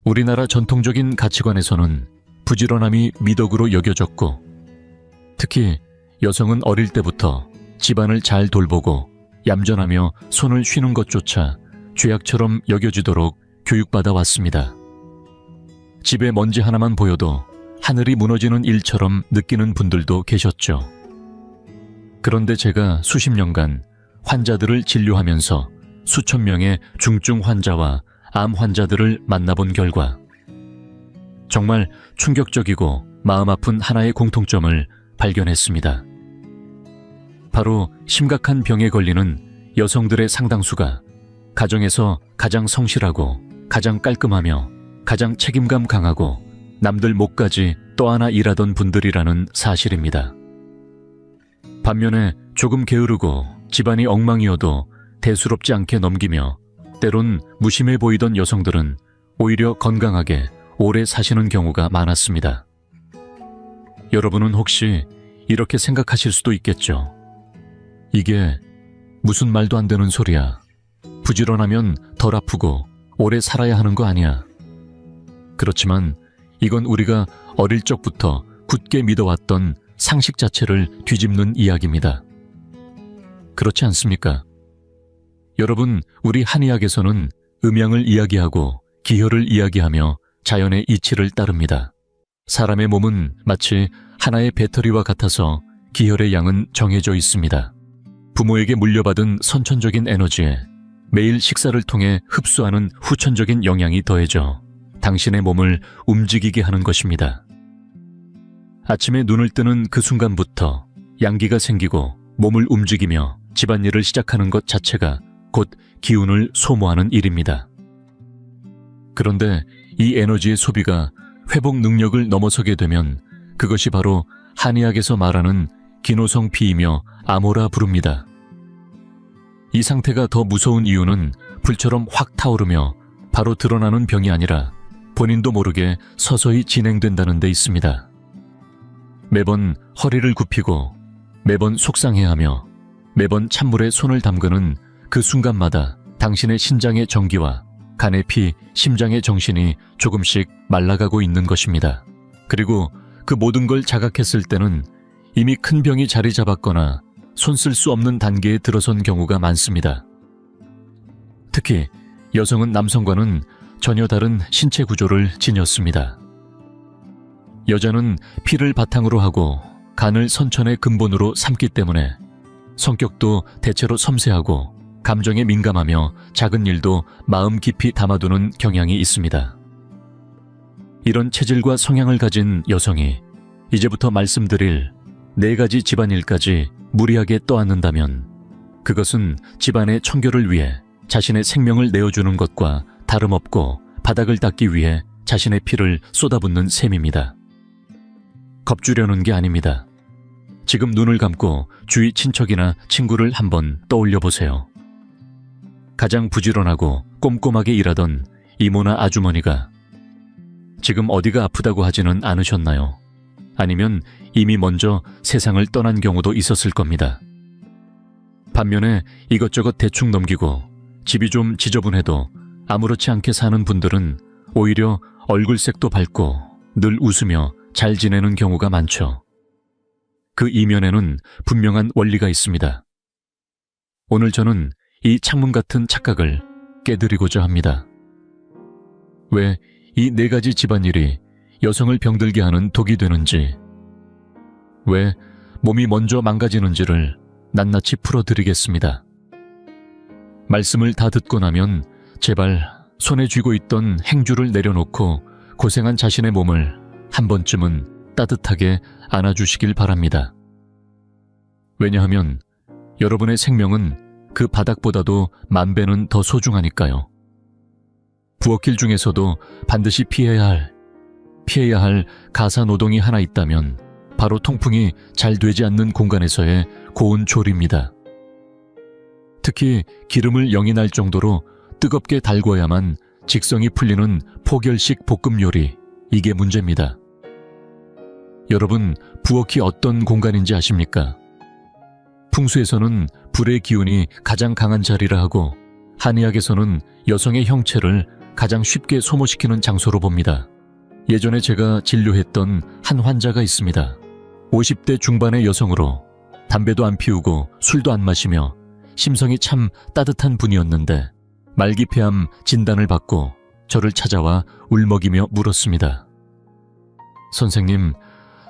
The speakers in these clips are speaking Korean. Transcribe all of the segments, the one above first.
우리나라 전통적인 가치관에서는 부지런함이 미덕으로 여겨졌고, 특히 여성은 어릴 때부터 집안을 잘 돌보고 얌전하며 손을 쉬는 것조차 죄악처럼 여겨지도록 교육받아 왔습니다. 집에 먼지 하나만 보여도 하늘이 무너지는 일처럼 느끼는 분들도 계셨죠. 그런데 제가 수십 년간 환자들을 진료하면서 수천 명의 중증 환자와 암 환자들을 만나본 결과 정말 충격적이고 마음 아픈 하나의 공통점을 발견했습니다. 바로 심각한 병에 걸리는 여성들의 상당수가 가정에서 가장 성실하고 가장 깔끔하며 가장 책임감 강하고 남들 목까지 떠안아 일하던 분들이라는 사실입니다. 반면에 조금 게으르고 집안이 엉망이어도 대수롭지 않게 넘기며 때론 무심해 보이던 여성들은 오히려 건강하게 오래 사시는 경우가 많았습니다. 여러분은 혹시 이렇게 생각하실 수도 있겠죠. 이게 무슨 말도 안 되는 소리야. 부지런하면 덜 아프고 오래 살아야 하는 거 아니야. 그렇지만 이건 우리가 어릴 적부터 굳게 믿어왔던 상식 자체를 뒤집는 이야기입니다. 그렇지 않습니까? 여러분, 우리 한의학에서는 음양을 이야기하고 기혈을 이야기하며 자연의 이치를 따릅니다. 사람의 몸은 마치 하나의 배터리와 같아서 기혈의 양은 정해져 있습니다. 부모에게 물려받은 선천적인 에너지에 매일 식사를 통해 흡수하는 후천적인 영양이 더해져 당신의 몸을 움직이게 하는 것입니다. 아침에 눈을 뜨는 그 순간부터 양기가 생기고 몸을 움직이며 집안일을 시작하는 것 자체가 곧 기운을 소모하는 일입니다. 그런데 이 에너지의 소비가 회복 능력을 넘어서게 되면 그것이 바로 한의학에서 말하는 기노성피이며 암호라 부릅니다. 이 상태가 더 무서운 이유는 불처럼 확 타오르며 바로 드러나는 병이 아니라 본인도 모르게 서서히 진행된다는 데 있습니다. 매번 허리를 굽히고 매번 속상해하며 매번 찬물에 손을 담그는 그 순간마다 당신의 신장의 전기와 간의 피, 심장의 정신이 조금씩 말라가고 있는 것입니다. 그리고 그 모든 걸 자각했을 때는 이미 큰 병이 자리 잡았거나 손 쓸 수 없는 단계에 들어선 경우가 많습니다. 특히 여성은 남성과는 전혀 다른 신체 구조를 지녔습니다. 여자는 피를 바탕으로 하고 간을 선천의 근본으로 삼기 때문에 성격도 대체로 섬세하고 감정에 민감하며 작은 일도 마음 깊이 담아두는 경향이 있습니다. 이런 체질과 성향을 가진 여성이 이제부터 말씀드릴 4가지 집안일까지 무리하게 떠안는다면 그것은 집안의 청결을 위해 자신의 생명을 내어주는 것과 다름없고 바닥을 닦기 위해 자신의 피를 쏟아붓는 셈입니다. 겁주려는 게 아닙니다. 지금 눈을 감고 주위 친척이나 친구를 한번 떠올려 보세요. 가장 부지런하고 꼼꼼하게 일하던 이모나 아주머니가 지금 어디가 아프다고 하지는 않으셨나요? 아니면 이미 먼저 세상을 떠난 경우도 있었을 겁니다. 반면에 이것저것 대충 넘기고 집이 좀 지저분해도 아무렇지 않게 사는 분들은 오히려 얼굴색도 밝고 늘 웃으며 잘 지내는 경우가 많죠. 그 이면에는 분명한 원리가 있습니다. 오늘 저는 이 창문 같은 착각을 깨드리고자 합니다. 왜 이 4가지 집안일이 여성을 병들게 하는 독이 되는지, 왜 몸이 먼저 망가지는지를 낱낱이 풀어드리겠습니다. 말씀을 다 듣고 나면 제발 손에 쥐고 있던 행주를 내려놓고 고생한 자신의 몸을 한 번쯤은 따뜻하게 안아주시길 바랍니다. 왜냐하면 여러분의 생명은 그 바닥보다도 만배는 더 소중하니까요. 부엌일 중에서도 반드시 피해야 할 가사노동이 하나 있다면 바로 통풍이 잘 되지 않는 공간에서의 고온 조리입니다. 특히 기름을 영이 날 정도로 뜨겁게 달궈야만 직성이 풀리는 포결식 볶음 요리, 이게 문제입니다. 여러분, 부엌이 어떤 공간인지 아십니까? 풍수에서는 불의 기운이 가장 강한 자리라 하고 한의학에서는 여성의 형체를 가장 쉽게 소모시키는 장소로 봅니다. 예전에 제가 진료했던 한 환자가 있습니다. 50대 중반의 여성으로 담배도 안 피우고 술도 안 마시며 심성이 참 따뜻한 분이었는데 말기폐암 진단을 받고 저를 찾아와 울먹이며 물었습니다. 선생님,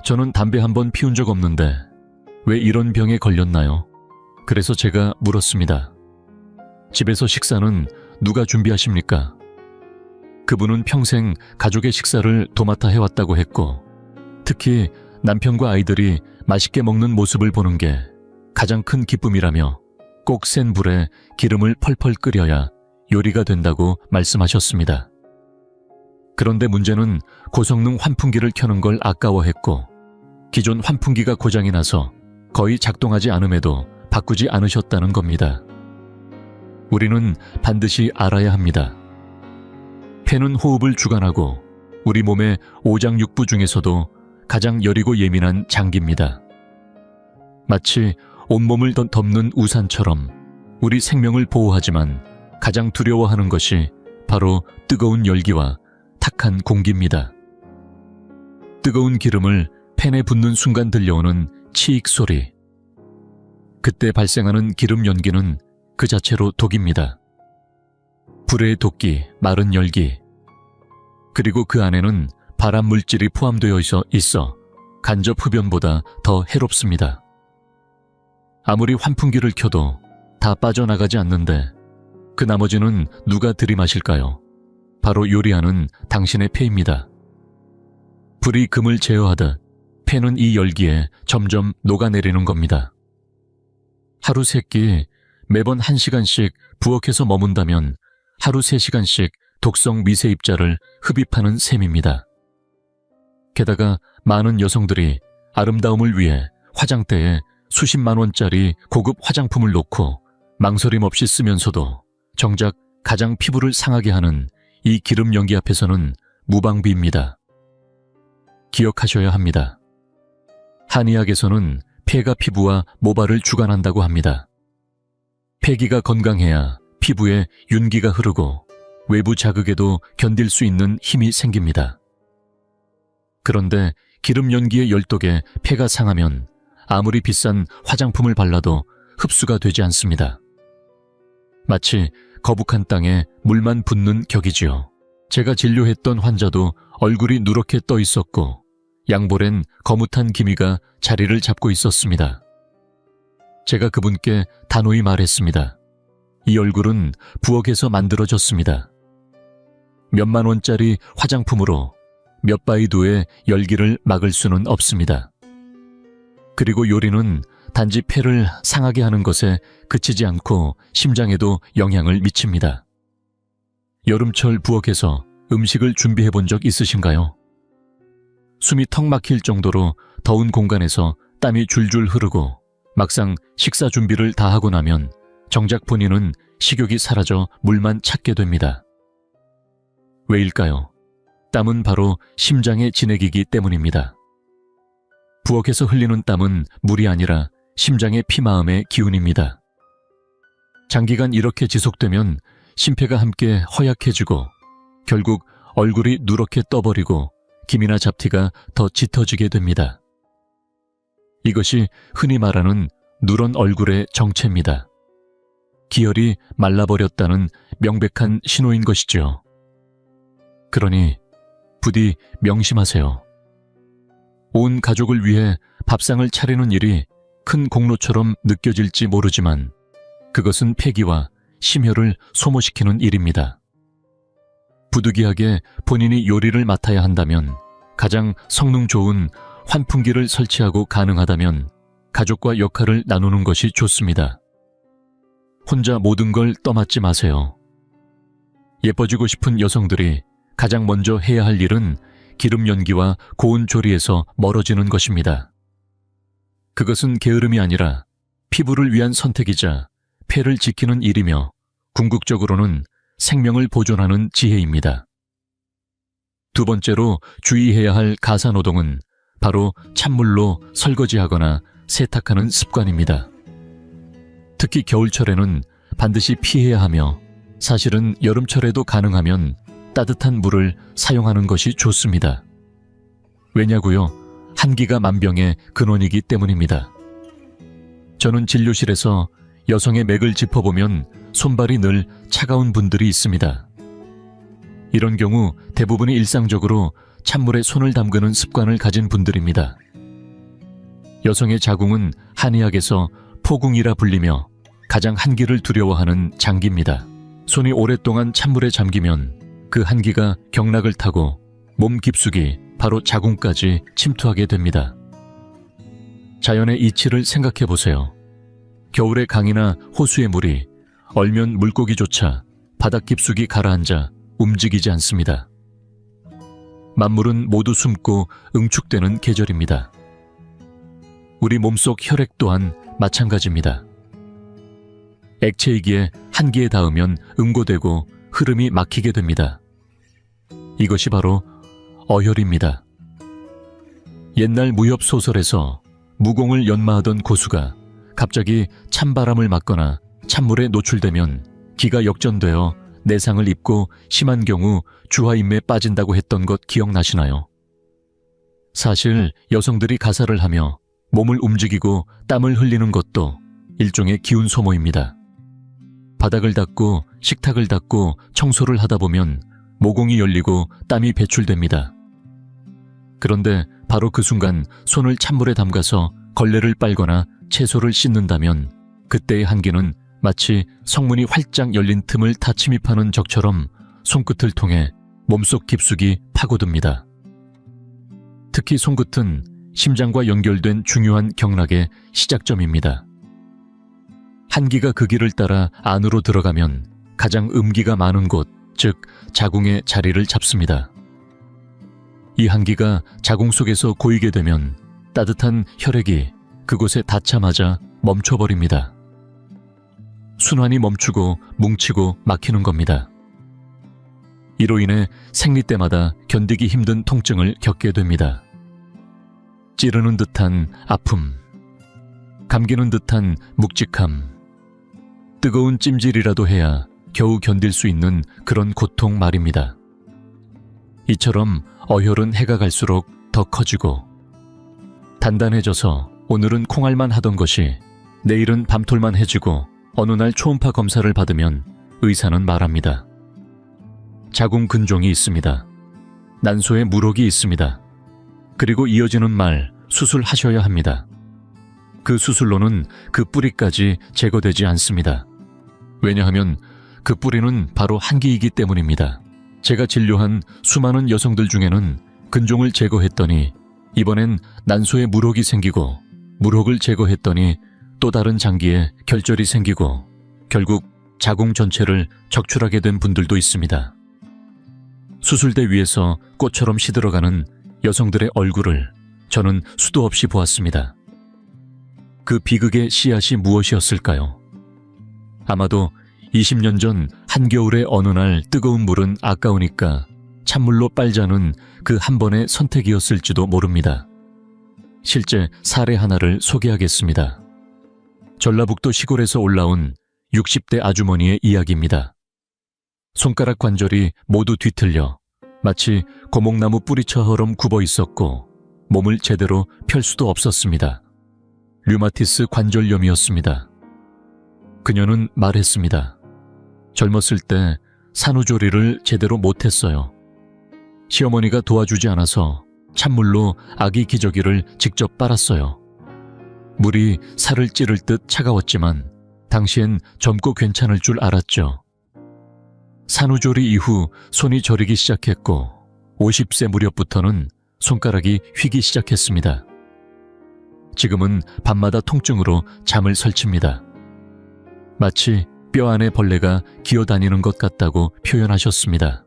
저는 담배 한 번 피운 적 없는데 왜 이런 병에 걸렸나요? 그래서 제가 물었습니다. 집에서 식사는 누가 준비하십니까? 그분은 평생 가족의 식사를 도맡아 해왔다고 했고, 특히 남편과 아이들이 맛있게 먹는 모습을 보는 게 가장 큰 기쁨이라며 꼭 센 불에 기름을 펄펄 끓여야 요리가 된다고 말씀하셨습니다. 그런데 문제는 고성능 환풍기를 켜는 걸 아까워했고, 기존 환풍기가 고장이 나서 거의 작동하지 않음에도 바꾸지 않으셨다는 겁니다. 우리는 반드시 알아야 합니다. 폐는 호흡을 주관하고 우리 몸의 오장육부 중에서도 가장 여리고 예민한 장기입니다. 마치 온몸을 덮는 우산처럼 우리 생명을 보호하지만 가장 두려워하는 것이 바로 뜨거운 열기와 탁한 공기입니다. 뜨거운 기름을 팬에 붓는 순간 들려오는 치익 소리. 그때 발생하는 기름 연기는 그 자체로 독입니다. 불의 도끼, 마른 열기. 그리고 그 안에는 발암 물질이 포함되어 있어 간접 흡연보다 더 해롭습니다. 아무리 환풍기를 켜도 다 빠져나가지 않는데 그 나머지는 누가 들이마실까요? 바로 요리하는 당신의 폐입니다. 불이 금을 제어하듯 폐는 이 열기에 점점 녹아내리는 겁니다. 하루 3끼 매번 1시간씩 부엌에서 머문다면 하루 3시간씩 독성 미세 입자를 흡입하는 셈입니다. 게다가 많은 여성들이 아름다움을 위해 화장대에 수십만 원짜리 고급 화장품을 놓고 망설임 없이 쓰면서도 정작 가장 피부를 상하게 하는 이 기름 연기 앞에서는 무방비입니다. 기억하셔야 합니다. 한의학에서는 폐가 피부와 모발을 주관한다고 합니다. 폐기가 건강해야 피부에 윤기가 흐르고 외부 자극에도 견딜 수 있는 힘이 생깁니다. 그런데 기름 연기의 열독에 폐가 상하면 아무리 비싼 화장품을 발라도 흡수가 되지 않습니다. 마치 거북한 땅에 물만 붓는 격이지요. 제가 진료했던 환자도 얼굴이 누렇게 떠 있었고 양볼엔 거뭇한 기미가 자리를 잡고 있었습니다. 제가 그분께 단호히 말했습니다. 이 얼굴은 부엌에서 만들어졌습니다. 몇만 원짜리 화장품으로 몇 바이두의 열기를 막을 수는 없습니다. 그리고 요리는 단지 폐를 상하게 하는 것에 그치지 않고 심장에도 영향을 미칩니다. 여름철 부엌에서 음식을 준비해 본 적 있으신가요? 숨이 턱 막힐 정도로 더운 공간에서 땀이 줄줄 흐르고 막상 식사 준비를 다 하고 나면 정작 본인은 식욕이 사라져 물만 찾게 됩니다. 왜일까요? 땀은 바로 심장의 진액이기 때문입니다. 부엌에서 흘리는 땀은 물이 아니라 심장의 피마음의 기운입니다. 장기간 이렇게 지속되면 심폐가 함께 허약해지고 결국 얼굴이 누렇게 떠버리고 기미나 잡티가 더 짙어지게 됩니다. 이것이 흔히 말하는 누런 얼굴의 정체입니다. 기혈이 말라버렸다는 명백한 신호인 것이죠. 그러니 부디 명심하세요. 온 가족을 위해 밥상을 차리는 일이 큰 공로처럼 느껴질지 모르지만 그것은 폐기와 심혈을 소모시키는 일입니다. 부득이하게 본인이 요리를 맡아야 한다면 가장 성능 좋은 환풍기를 설치하고 가능하다면 가족과 역할을 나누는 것이 좋습니다. 혼자 모든 걸 떠맡지 마세요. 예뻐지고 싶은 여성들이 가장 먼저 해야 할 일은 기름 연기와 고온 조리에서 멀어지는 것입니다. 그것은 게으름이 아니라 피부를 위한 선택이자 폐를 지키는 일이며 궁극적으로는 생명을 보존하는 지혜입니다. 두 번째로 주의해야 할 가사노동은 바로 찬물로 설거지하거나 세탁하는 습관입니다. 특히 겨울철에는 반드시 피해야 하며 사실은 여름철에도 가능하면 따뜻한 물을 사용하는 것이 좋습니다. 왜냐고요? 한기가 만병의 근원이기 때문입니다. 저는 진료실에서 여성의 맥을 짚어보면 손발이 늘 차가운 분들이 있습니다. 이런 경우 대부분이 일상적으로 찬물에 손을 담그는 습관을 가진 분들입니다. 여성의 자궁은 한의학에서 포궁이라 불리며 가장 한기를 두려워하는 장기입니다. 손이 오랫동안 찬물에 잠기면 그 한기가 경락을 타고 몸 깊숙이 바로 자궁까지 침투하게 됩니다. 자연의 이치를 생각해 보세요. 겨울에 강이나 호수의 물이 얼면 물고기조차 바닥 깊숙이 가라앉아 움직이지 않습니다. 만물은 모두 숨고 응축되는 계절입니다. 우리 몸속 혈액 또한 마찬가지입니다. 액체이기에 한기에 닿으면 응고되고 흐름이 막히게 됩니다. 이것이 바로 어혈입니다. 옛날 무협 소설에서 무공을 연마하던 고수가 갑자기 찬바람을 맞거나 찬물에 노출되면 기가 역전되어 내상을 입고 심한 경우 주화임에 빠진다고 했던 것 기억나시나요? 사실 여성들이 가사를 하며 몸을 움직이고 땀을 흘리는 것도 일종의 기운 소모입니다. 바닥을 닦고 식탁을 닦고 청소를 하다 보면 모공이 열리고 땀이 배출됩니다. 그런데 바로 그 순간 손을 찬물에 담가서 걸레를 빨거나 채소를 씻는다면 그때의 한기는 마치 성문이 활짝 열린 틈을 타 침입하는 적처럼 손끝을 통해 몸속 깊숙이 파고듭니다. 특히 손끝은 심장과 연결된 중요한 경락의 시작점입니다. 한기가 그 길을 따라 안으로 들어가면 가장 음기가 많은 곳, 즉 자궁의 자리를 잡습니다. 이 한기가 자궁 속에서 고이게 되면 따뜻한 혈액이 그곳에 닿자마자 멈춰버립니다. 순환이 멈추고 뭉치고 막히는 겁니다. 이로 인해 생리 때마다 견디기 힘든 통증을 겪게 됩니다. 찌르는 듯한 아픔, 감기는 듯한 묵직함, 뜨거운 찜질이라도 해야 겨우 견딜 수 있는 그런 고통 말입니다. 이처럼 어혈은 해가 갈수록 더 커지고 단단해져서 오늘은 콩알만 하던 것이 내일은 밤톨만 해지고 어느 날 초음파 검사를 받으면 의사는 말합니다. 자궁 근종이 있습니다. 난소에 물혹이 있습니다. 그리고 이어지는 말, 수술하셔야 합니다. 그 수술로는 그 뿌리까지 제거되지 않습니다. 왜냐하면 그 뿌리는 바로 한기이기 때문입니다. 제가 진료한 수많은 여성들 중에는 근종을 제거했더니 이번엔 난소에 물혹이 생기고 물혹을 제거했더니 또 다른 장기에 결절이 생기고 결국 자궁 전체를 적출하게 된 분들도 있습니다. 수술대 위에서 꽃처럼 시들어가는 여성들의 얼굴을 저는 수도 없이 보았습니다. 그 비극의 씨앗이 무엇이었을까요? 아마도 20년 전 한겨울의 어느 날 뜨거운 물은 아까우니까 찬물로 빨자는 그 한 번의 선택이었을지도 모릅니다. 실제 사례 하나를 소개하겠습니다. 전라북도 시골에서 올라온 60대 아주머니의 이야기입니다. 손가락 관절이 모두 뒤틀려 마치 고목나무 뿌리처럼 굽어 있었고 몸을 제대로 펼 수도 없었습니다. 류마티스 관절염이었습니다. 그녀는 말했습니다. 젊었을 때 산후조리를 제대로 못했어요. 시어머니가 도와주지 않아서 찬물로 아기 기저귀를 직접 빨았어요. 물이 살을 찌를 듯 차가웠지만 당시엔 젊고 괜찮을 줄 알았죠. 산후조리 이후 손이 저리기 시작했고 50세 무렵부터는 손가락이 휘기 시작했습니다. 지금은 밤마다 통증으로 잠을 설칩니다. 마치 뼈 안에 벌레가 기어다니는 것 같다고 표현하셨습니다.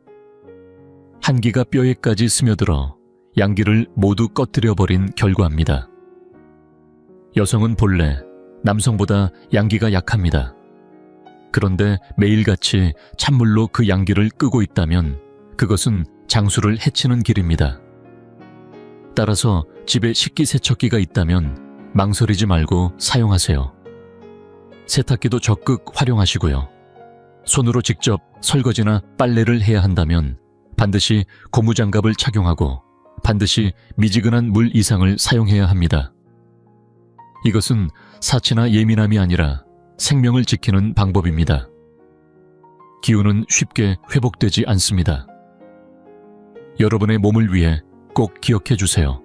한기가 뼈에까지 스며들어 양기를 모두 꺼뜨려버린 결과입니다. 여성은 본래 남성보다 양기가 약합니다. 그런데 매일같이 찬물로 그 양기를 끄고 있다면 그것은 장수를 해치는 길입니다. 따라서 집에 식기세척기가 있다면 망설이지 말고 사용하세요. 세탁기도 적극 활용하시고요. 손으로 직접 설거지나 빨래를 해야 한다면 반드시 고무장갑을 착용하고 반드시 미지근한 물 이상을 사용해야 합니다. 이것은 사치나 예민함이 아니라 생명을 지키는 방법입니다. 기운은 쉽게 회복되지 않습니다. 여러분의 몸을 위해 꼭 기억해 주세요.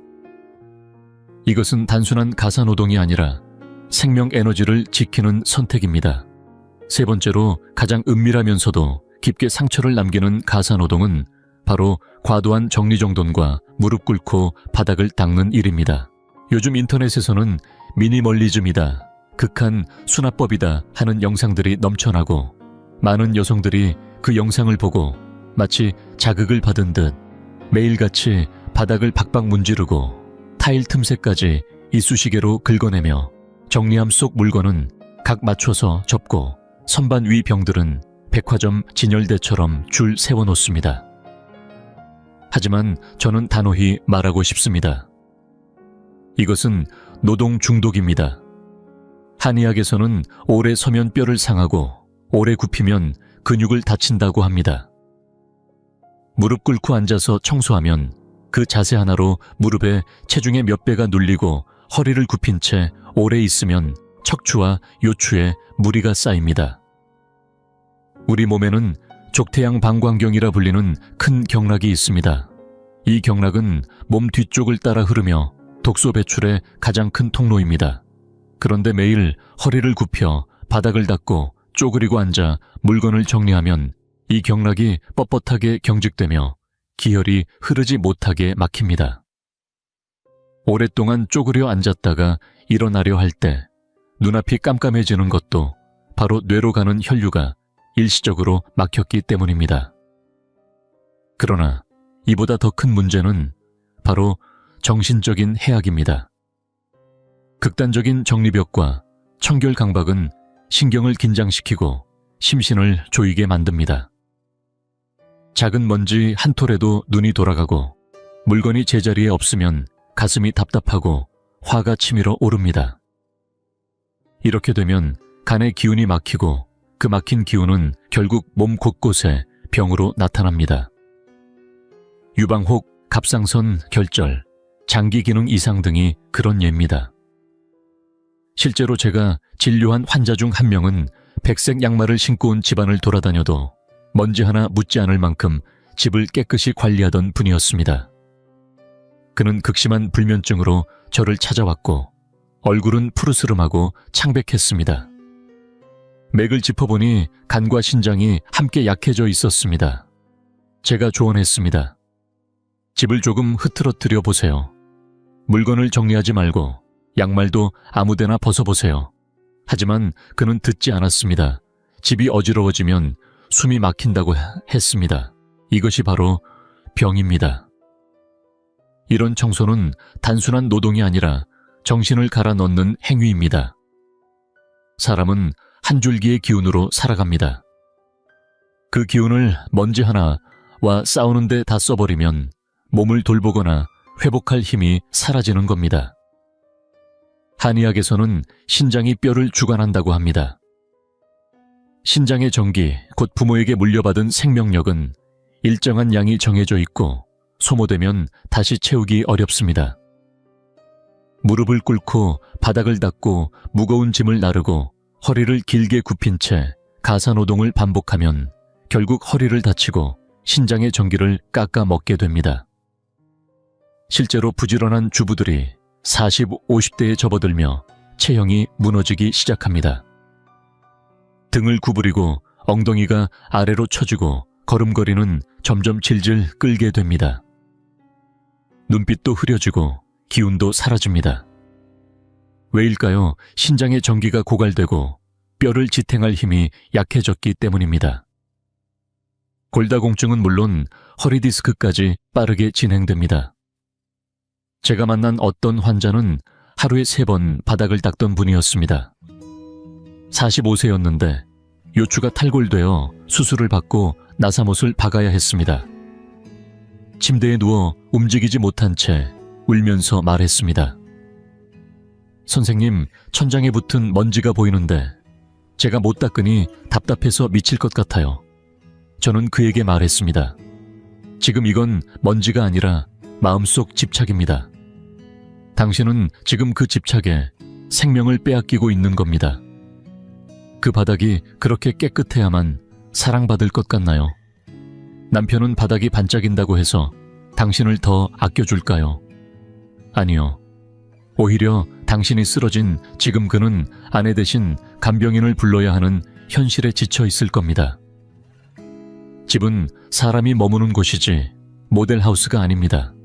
이것은 단순한 가사노동이 아니라 생명 에너지를 지키는 선택입니다. 세 번째로 가장 은밀하면서도 깊게 상처를 남기는 가사노동은 바로 과도한 정리정돈과 무릎 꿇고 바닥을 닦는 일입니다. 요즘 인터넷에서는 미니멀리즘이다, 극한 수납법이다 하는 영상들이 넘쳐나고 많은 여성들이 그 영상을 보고 마치 자극을 받은 듯 매일같이 바닥을 박박 문지르고 타일 틈새까지 이쑤시개로 긁어내며 정리함 속 물건은 각 맞춰서 접고 선반 위 병들은 백화점 진열대처럼 줄 세워놓습니다. 하지만 저는 단호히 말하고 싶습니다. 이것은 노동 중독입니다. 한의학에서는 오래 서면 뼈를 상하고 오래 굽히면 근육을 다친다고 합니다. 무릎 꿇고 앉아서 청소하면 그 자세 하나로 무릎에 체중의 몇 배가 눌리고 허리를 굽힌 채 오래 있으면 척추와 요추에 무리가 쌓입니다. 우리 몸에는 족태양 방광경이라 불리는 큰 경락이 있습니다. 이 경락은 몸 뒤쪽을 따라 흐르며 독소 배출의 가장 큰 통로입니다. 그런데 매일 허리를 굽혀 바닥을 닦고 쪼그리고 앉아 물건을 정리하면 이 경락이 뻣뻣하게 경직되며 기혈이 흐르지 못하게 막힙니다. 오랫동안 쪼그려 앉았다가 일어나려 할 때 눈앞이 깜깜해지는 것도 바로 뇌로 가는 혈류가 일시적으로 막혔기 때문입니다. 그러나 이보다 더 큰 문제는 바로 정신적인 해악입니다. 극단적인 정리벽과 청결강박은 신경을 긴장시키고 심신을 조이게 만듭니다. 작은 먼지 한 톨에도 눈이 돌아가고 물건이 제자리에 없으면 가슴이 답답하고 화가 치밀어 오릅니다. 이렇게 되면 간의 기운이 막히고 그 막힌 기운은 결국 몸 곳곳에 병으로 나타납니다. 유방혹, 갑상선, 결절, 장기 기능 이상 등이 그런 예입니다. 실제로 제가 진료한 환자 중 한 명은 백색 양말을 신고 온 집안을 돌아다녀도 먼지 하나 묻지 않을 만큼 집을 깨끗이 관리하던 분이었습니다. 그는 극심한 불면증으로 저를 찾아왔고 얼굴은 푸르스름하고 창백했습니다. 맥을 짚어보니 간과 신장이 함께 약해져 있었습니다. 제가 조언했습니다. 집을 조금 흐트러뜨려 보세요. 물건을 정리하지 말고 양말도 아무데나 벗어보세요. 하지만 그는 듣지 않았습니다. 집이 어지러워지면 숨이 막힌다고 했습니다. 이것이 바로 병입니다. 이런 청소는 단순한 노동이 아니라 정신을 갈아 넣는 행위입니다. 사람은 한 줄기의 기운으로 살아갑니다. 그 기운을 먼지 하나와 싸우는데 다 써버리면 몸을 돌보거나 회복할 힘이 사라지는 겁니다. 한의학에서는 신장이 뼈를 주관한다고 합니다. 신장의 정기, 곧 부모에게 물려받은 생명력은 일정한 양이 정해져 있고 소모되면 다시 채우기 어렵습니다. 무릎을 꿇고 바닥을 닦고 무거운 짐을 나르고 허리를 길게 굽힌 채 가사노동을 반복하면 결국 허리를 다치고 신장의 정기를 깎아 먹게 됩니다. 실제로 부지런한 주부들이 40, 50대에 접어들며 체형이 무너지기 시작합니다. 등을 구부리고 엉덩이가 아래로 처지고 걸음걸이는 점점 질질 끌게 됩니다. 눈빛도 흐려지고 기운도 사라집니다. 왜일까요? 신장의 정기가 고갈되고 뼈를 지탱할 힘이 약해졌기 때문입니다. 골다공증은 물론 허리 디스크까지 빠르게 진행됩니다. 제가 만난 어떤 환자는 하루에 3번 바닥을 닦던 분이었습니다. 45세였는데 요추가 탈골되어 수술을 받고 나사못을 박아야 했습니다. 침대에 누워 움직이지 못한 채 울면서 말했습니다. 선생님, 천장에 붙은 먼지가 보이는데 제가 못 닦으니 답답해서 미칠 것 같아요. 저는 그에게 말했습니다. 지금 이건 먼지가 아니라 마음속 집착입니다. 당신은 지금 그 집착에 생명을 빼앗기고 있는 겁니다. 그 바닥이 그렇게 깨끗해야만 사랑받을 것 같나요? 남편은 바닥이 반짝인다고 해서 당신을 더 아껴줄까요? 아니요. 오히려 당신이 쓰러진 지금 그는 아내 대신 간병인을 불러야 하는 현실에 지쳐 있을 겁니다. 집은 사람이 머무는 곳이지 모델하우스가 아닙니다.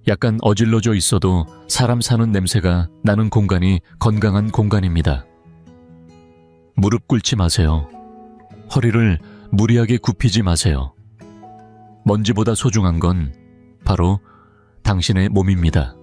약간 어질러져 있어도 사람 사는 냄새가 나는 공간이 건강한 공간입니다. 무릎 꿇지 마세요. 허리를 무리하게 굽히지 마세요. 먼지보다 소중한 건 바로 당신의 몸입니다.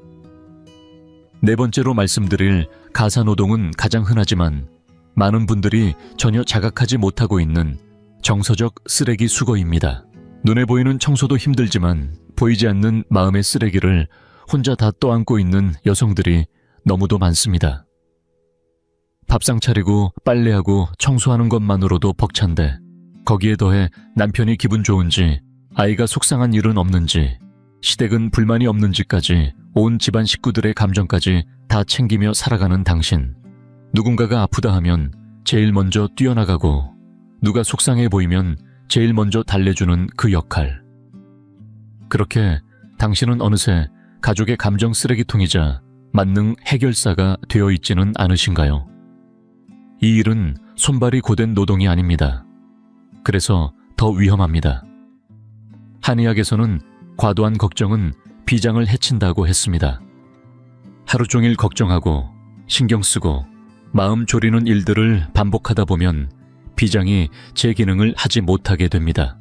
네 번째로 말씀드릴 가사노동은 가장 흔하지만 많은 분들이 전혀 자각하지 못하고 있는 정서적 쓰레기 수거입니다. 눈에 보이는 청소도 힘들지만 보이지 않는 마음의 쓰레기를 혼자 다 떠안고 있는 여성들이 너무도 많습니다. 밥상 차리고 빨래하고 청소하는 것만으로도 벅찬데 거기에 더해 남편이 기분 좋은지 아이가 속상한 일은 없는지 시댁은 불만이 없는지까지 온 집안 식구들의 감정까지 다 챙기며 살아가는 당신. 누군가가 아프다 하면 제일 먼저 뛰어나가고 누가 속상해 보이면 제일 먼저 달래주는 그 역할. 그렇게 당신은 어느새 가족의 감정 쓰레기통이자 만능 해결사가 되어 있지는 않으신가요? 이 일은 손발이 고된 노동이 아닙니다. 그래서 더 위험합니다. 한의학에서는 과도한 걱정은 비장을 해친다고 했습니다. 하루 종일 걱정하고 신경 쓰고 마음 졸이는 일들을 반복하다 보면 비장이 제 기능을 하지 못하게 됩니다.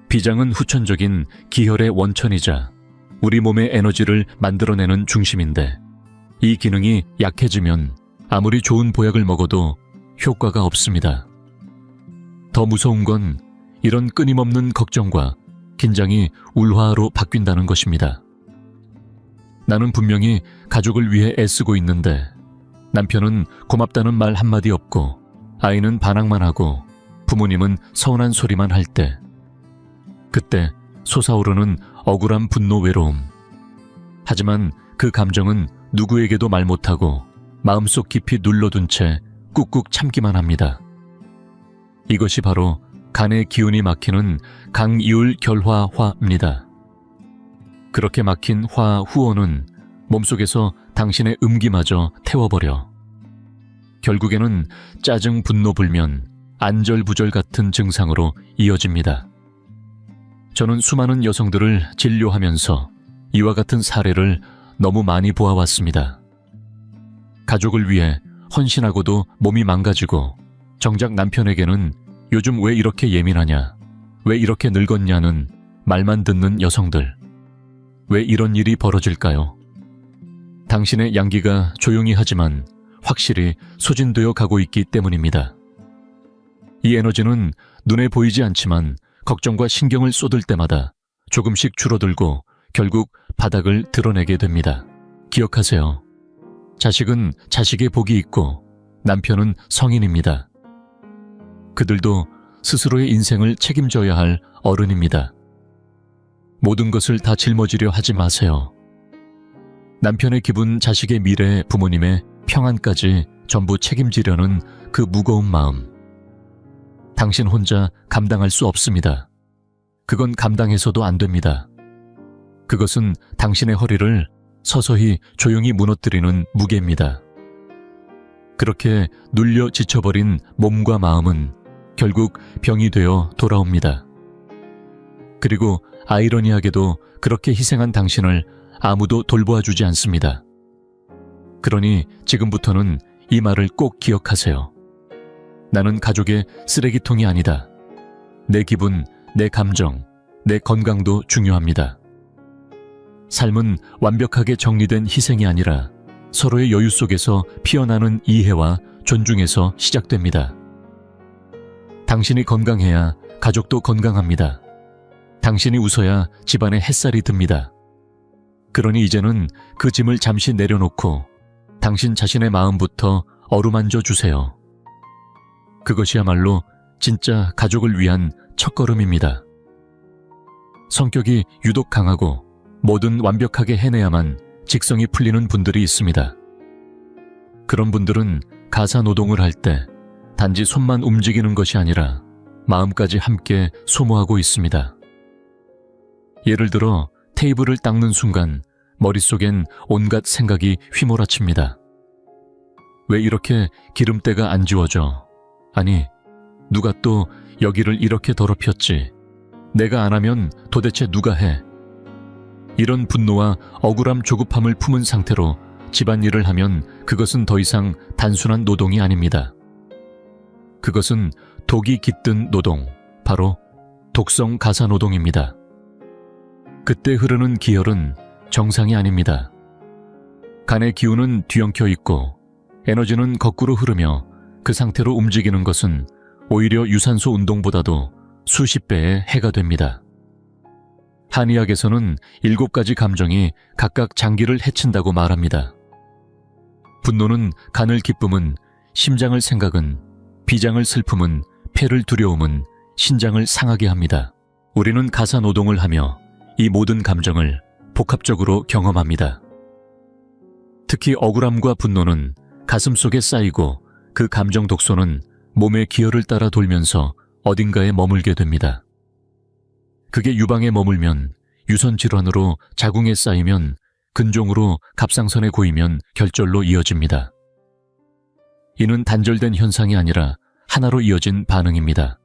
비장은 후천적인 기혈의 원천이자 우리 몸의 에너지를 만들어내는 중심인데 이 기능이 약해지면 아무리 좋은 보약을 먹어도 효과가 없습니다. 더 무서운 건 이런 끊임없는 걱정과 긴장이 울화로 바뀐다는 것입니다. 나는 분명히 가족을 위해 애쓰고 있는데 남편은 고맙다는 말 한마디 없고 아이는 반항만 하고 부모님은 서운한 소리만 할 때 그때 솟아오르는 억울한 분노 외로움. 하지만 그 감정은 누구에게도 말 못하고 마음속 깊이 눌러둔 채 꾹꾹 참기만 합니다. 이것이 바로 간의 기운이 막히는 강이울 결화화입니다. 그렇게 막힌 화 후원은 몸속에서 당신의 음기마저 태워버려 결국에는 짜증, 분노, 불면, 안절부절 같은 증상으로 이어집니다. 저는 수많은 여성들을 진료하면서 이와 같은 사례를 너무 많이 보아왔습니다. 가족을 위해 헌신하고도 몸이 망가지고 정작 남편에게는 요즘 왜 이렇게 예민하냐, 왜 이렇게 늙었냐는 말만 듣는 여성들. 왜 이런 일이 벌어질까요? 당신의 양기가 조용히 하지만 확실히 소진되어 가고 있기 때문입니다. 이 에너지는 눈에 보이지 않지만 걱정과 신경을 쏟을 때마다 조금씩 줄어들고 결국 바닥을 드러내게 됩니다. 기억하세요. 자식은 자식의 복이 있고 남편은 성인입니다. 그들도 스스로의 인생을 책임져야 할 어른입니다. 모든 것을 다 짊어지려 하지 마세요. 남편의 기분, 자식의 미래, 부모님의 평안까지 전부 책임지려는 그 무거운 마음. 당신 혼자 감당할 수 없습니다. 그건 감당해서도 안 됩니다. 그것은 당신의 허리를 서서히 조용히 무너뜨리는 무게입니다. 그렇게 눌려 지쳐버린 몸과 마음은 결국 병이 되어 돌아옵니다. 그리고 아이러니하게도 그렇게 희생한 당신을 아무도 돌보아주지 않습니다. 그러니 지금부터는 이 말을 꼭 기억하세요. 나는 가족의 쓰레기통이 아니다. 내 기분, 내 감정, 내 건강도 중요합니다. 삶은 완벽하게 정리된 희생이 아니라 서로의 여유 속에서 피어나는 이해와 존중에서 시작됩니다. 당신이 건강해야 가족도 건강합니다. 당신이 웃어야 집안에 햇살이 듭니다. 그러니 이제는 그 짐을 잠시 내려놓고 당신 자신의 마음부터 어루만져 주세요. 그것이야말로 진짜 가족을 위한 첫걸음입니다. 성격이 유독 강하고 뭐든 완벽하게 해내야만 직성이 풀리는 분들이 있습니다. 그런 분들은 가사 노동을 할 때 단지 손만 움직이는 것이 아니라 마음까지 함께 소모하고 있습니다. 예를 들어 테이블을 닦는 순간 머릿속엔 온갖 생각이 휘몰아칩니다. 왜 이렇게 기름때가 안 지워져? 아니, 누가 또 여기를 이렇게 더럽혔지? 내가 안 하면 도대체 누가 해? 이런 분노와 억울함 조급함을 품은 상태로 집안일을 하면 그것은 더 이상 단순한 노동이 아닙니다. 그것은 독이 깃든 노동, 바로 독성 가사 노동입니다. 그때 흐르는 기혈은 정상이 아닙니다. 간의 기운은 뒤엉켜 있고 에너지는 거꾸로 흐르며 그 상태로 움직이는 것은 오히려 유산소 운동보다도 수십 배의 해가 됩니다. 한의학에서는 7가지 감정이 각각 장기를 해친다고 말합니다. 분노는 간을 기쁨은, 심장을 생각은, 비장을 슬픔은, 폐를 두려움은, 신장을 상하게 합니다. 우리는 가사 노동을 하며 이 모든 감정을 복합적으로 경험합니다. 특히 억울함과 분노는 가슴속에 쌓이고 그 감정 독소는 몸의 기혈을 따라 돌면서 어딘가에 머물게 됩니다. 그게 유방에 머물면 유선 질환으로 자궁에 쌓이면 근종으로 갑상선에 고이면 결절로 이어집니다. 이는 단절된 현상이 아니라 하나로 이어진 반응입니다.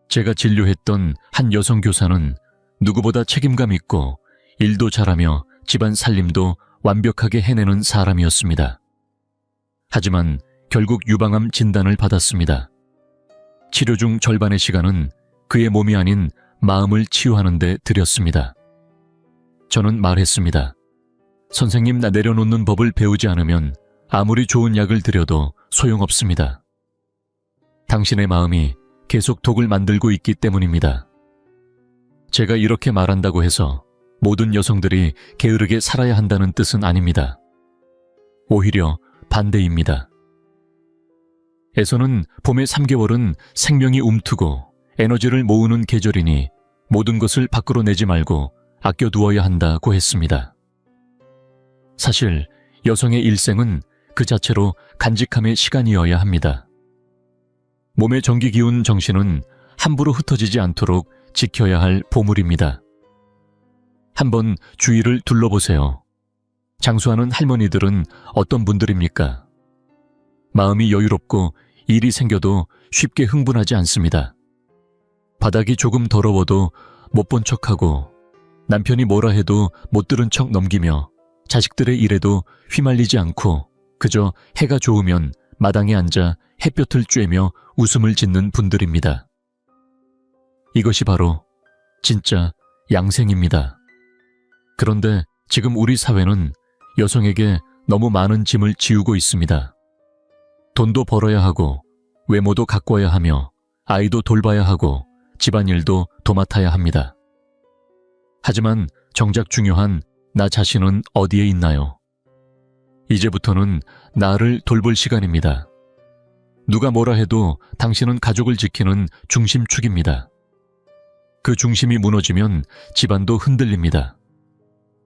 제가 진료했던 한 여성 교사는 누구보다 책임감 있고 일도 잘하며 집안 살림도 완벽하게 해내는 사람이었습니다. 하지만 결국 유방암 진단을 받았습니다. 치료 중 절반의 시간은 그의 몸이 아닌 마음을 치유하는 데 들였습니다. 저는 말했습니다. 선생님, 나 내려놓는 법을 배우지 않으면 아무리 좋은 약을 드려도 소용없습니다. 당신의 마음이 계속 독을 만들고 있기 때문입니다. 제가 이렇게 말한다고 해서 모든 여성들이 게으르게 살아야 한다는 뜻은 아닙니다. 오히려 반대입니다. 에서는 봄의 3개월은 생명이 움트고 에너지를 모으는 계절이니 모든 것을 밖으로 내지 말고 아껴두어야 한다고 했습니다. 사실 여성의 일생은 그 자체로 간직함의 시간이어야 합니다. 몸의 정기 기운 정신은 함부로 흩어지지 않도록 지켜야 할 보물입니다. 한번 주위를 둘러보세요. 장수하는 할머니들은 어떤 분들입니까? 마음이 여유롭고 일이 생겨도 쉽게 흥분하지 않습니다. 바닥이 조금 더러워도 못 본 척하고 남편이 뭐라 해도 못 들은 척 넘기며 자식들의 일에도 휘말리지 않고 그저 해가 좋으면 마당에 앉아 햇볕을 쬐며 웃음을 짓는 분들입니다. 이것이 바로 진짜 양생입니다. 그런데 지금 우리 사회는 여성에게 너무 많은 짐을 지우고 있습니다. 돈도 벌어야 하고 외모도 가꿔야 하며 아이도 돌봐야 하고 집안일도 도맡아야 합니다. 하지만 정작 중요한 나 자신은 어디에 있나요? 이제부터는 나를 돌볼 시간입니다. 누가 뭐라 해도 당신은 가족을 지키는 중심축입니다. 그 중심이 무너지면 집안도 흔들립니다.